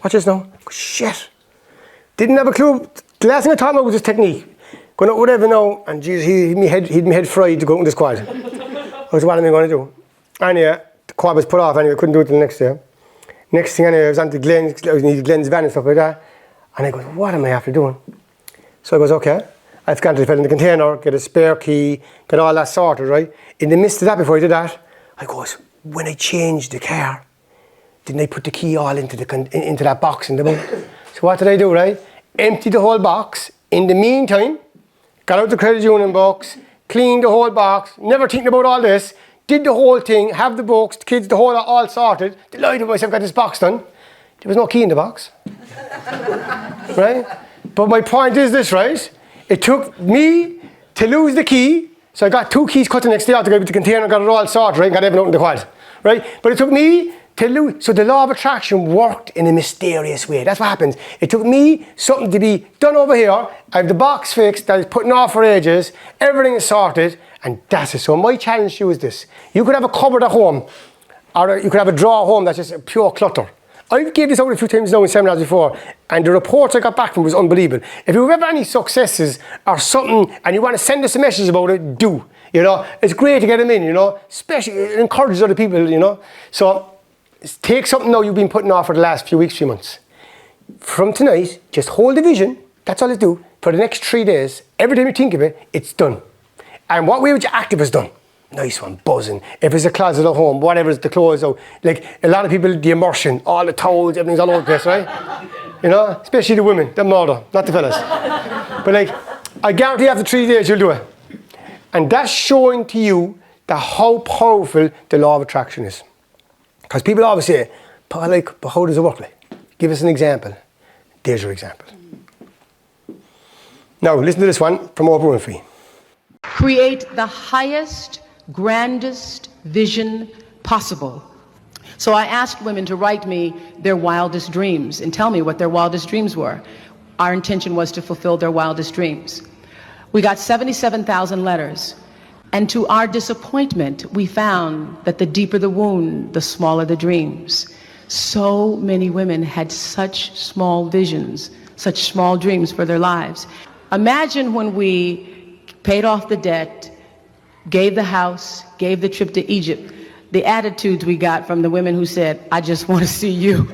Watch this now. Shit. Didn't have a clue. The last thing I taught him was this technique. Going out with Evan now, and geez, he'd my head fried to go into this quad. I was, what am I going to do? Anyway, the quad was put off anyway, I couldn't do it till the next day. Next thing anyway, I was on to Glenn's van and stuff like that. And I go, what am I after doing? So I goes, okay. I've gone to fill in the container, get a spare key, get all that sorted, right? In the midst of that, before I did that, I goes, when I changed the car, didn't I put the key all into that box in the boot? So what did I do, right? Emptied the whole box. In the meantime, got out the credit union box, cleaned the whole box, never thinking about all this, did the whole thing, have the books, the kids, the whole lot all sorted, delighted with myself, got this box done. There was no key in the box. Right? But my point is this, right? It took me to lose the key, so I got 2 keys cut the next day out to go with the container, got it all sorted, right? Got everything out in the quad. Right? But it took me to lose. So the law of attraction worked in a mysterious way. That's what happens. It took me something to be done over here. I have the box fixed, that is putting off for ages, everything is sorted, and that's it. So my challenge to you is this. You could have a cupboard at home, or you could have a drawer at home that's just pure clutter. I gave this out a few times now in seminars before, and the reports I got back from was unbelievable. If you have any successes or something, and you want to send us a message about it, do. You know, it's great to get them in, you know, especially it encourages other people, you know. So take something now you've been putting off for the last few weeks, few months. From tonight, just hold the vision, that's all it do. For the next 3 days, every time you think of it, it's done. And what way would you act if it's done? Nice one, buzzing. If it's a closet at home, whatever's the clothes out. Like a lot of people, the immersion, all the towels, everything's all over the place, right? You know, especially the women, the mother, not the fellas. But like, I guarantee after 3 days you'll do it. And that's showing to you how powerful the law of attraction is. Because people always say, but how does it work? Like, give us an example. There's your example. Now, listen to this one from Oprah Winfrey. Create the highest, grandest vision possible. So I asked women to write me their wildest dreams and tell me what their wildest dreams were. Our intention was to fulfill their wildest dreams. We got 77,000 letters. And to our disappointment, we found that the deeper the wound, the smaller the dreams. So many women had such small visions, such small dreams for their lives. Imagine when we paid off the debt, gave the house, gave the trip to Egypt. The attitudes we got from the women who said, I just want to see you.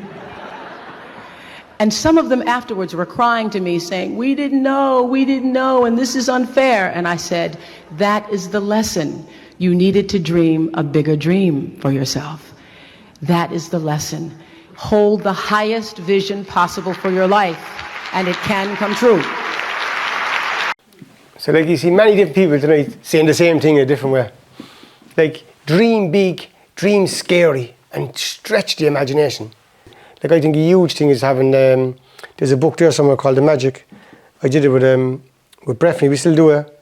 And some of them afterwards were crying to me saying, we didn't know, and this is unfair. And I said, that is the lesson. You needed to dream a bigger dream for yourself. That is the lesson. Hold the highest vision possible for your life, and it can come true. So like you see many different people tonight saying the same thing in a different way. Like, dream big, dream scary, and stretch the imagination. Like, I think a huge thing is having, there's a book there somewhere called The Magic. I did it with Breffney, we still do it.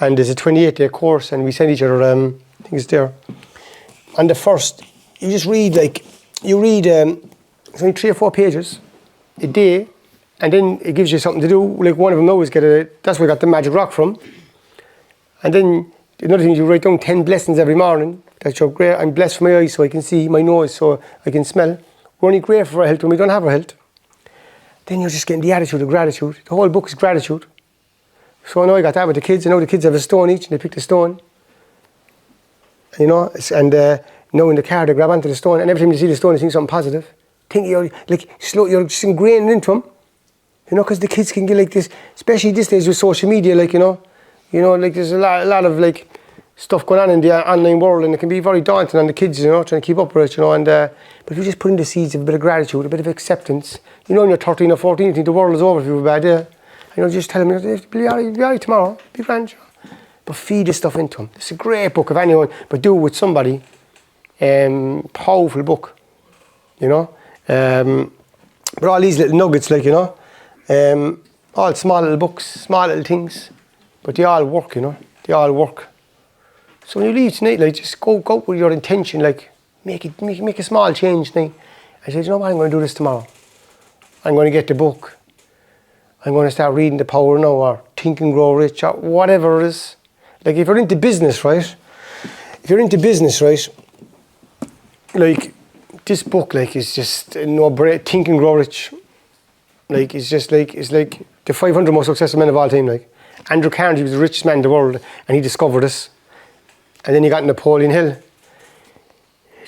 And there's a 28-day course, and we send each other, I think it's there. And the first, you just read, like, it's only 3 or 4 pages a day, and then it gives you something to do. Like, one of them always that's where I got the magic rock from. And then another thing, you write down 10 blessings every morning. That's your great. I'm blessed for my eyes so I can see, my nose so I can smell. We're only grateful for our health when we don't have our health. Then you're just getting the attitude of gratitude. The whole book is gratitude. So I know I got that with the kids. I know the kids have a stone each and they pick the stone. You know, and now in the car they grab onto the stone, and every time they see the stone they think something positive. You're just ingrained into them. You know, because the kids can get like this, especially these days with social media, like, you know, like there's a lot of like stuff going on in the online world, and it can be very daunting on the kids, you know, trying to keep up with it, you know, and but if you just put in the seeds of a bit of gratitude, a bit of acceptance, you know, when you're 13 or 14, you think the world is over if you have a bad day, you know, just tell them, you'll be all right tomorrow, be grand, but feed this stuff into them. It's a great book, if anyone, but do it with somebody, powerful book, you know, but all these little nuggets, like, you know, all small little books, small little things, but they all work, you know, they all work. So when you leave tonight, like, just go with your intention, like, make a small change tonight. I said, you know what, I'm going to do this tomorrow. I'm going to get the book. I'm going to start reading The Power Now, or Think and Grow Rich, or whatever it is. Like, if you're into business, right? Like, this book, like, is just Think and Grow Rich. Like, it's like the 500 most successful men of all time, like. Andrew Carnegie was the richest man in the world, and he discovered this. And then he got Napoleon Hill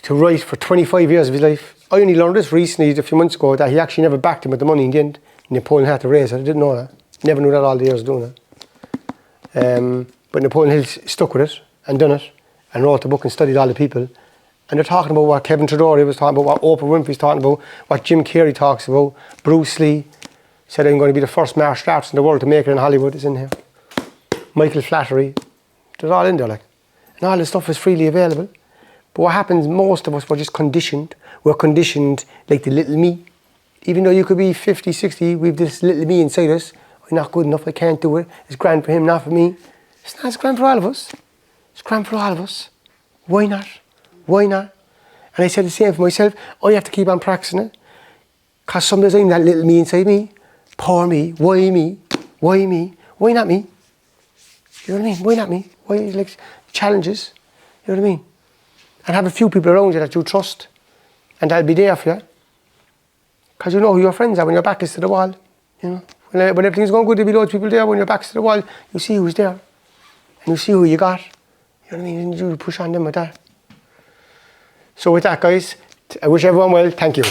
to write for 25 years of his life. I only learned this recently, a few months ago, that he actually never backed him with the money in the end. Napoleon had to raise it. I didn't know that. Never knew that all the years doing it. But Napoleon Hill stuck with it and done it and wrote the book and studied all the people. And they're talking about what Kevin Tredori was talking about, what Oprah Winfrey's talking about, what Jim Carrey talks about. Bruce Lee said, I'm going to be the first martial artist in the world to make it in Hollywood. Is in here. Michael Flattery. They're all in there, like. And all this stuff is freely available. But what happens, most of us were just conditioned. We're conditioned like the little me. Even though you could be 50, 60, we have this little me inside us. I'm not good enough, I can't do it. It's grand for him, not for me. It's grand for all of us. It's grand for all of us. Why not? Why not? And I said the same for myself. I have to keep on practicing it. Because sometimes I'm that little me inside me. Poor me. Why me? Why me? Why not me? You know what I mean? Why not me? Why, like, challenges? You know what I mean? And have a few people around you that you trust. And they'll be there for you. Because you know who your friends are when your back is to the wall. You know? When everything's going good, there'll be loads of people there. When your back's to the wall, you see who's there. And you see who you got. You know what I mean? And you push on them with that. So with that, guys, I wish everyone well. Thank you.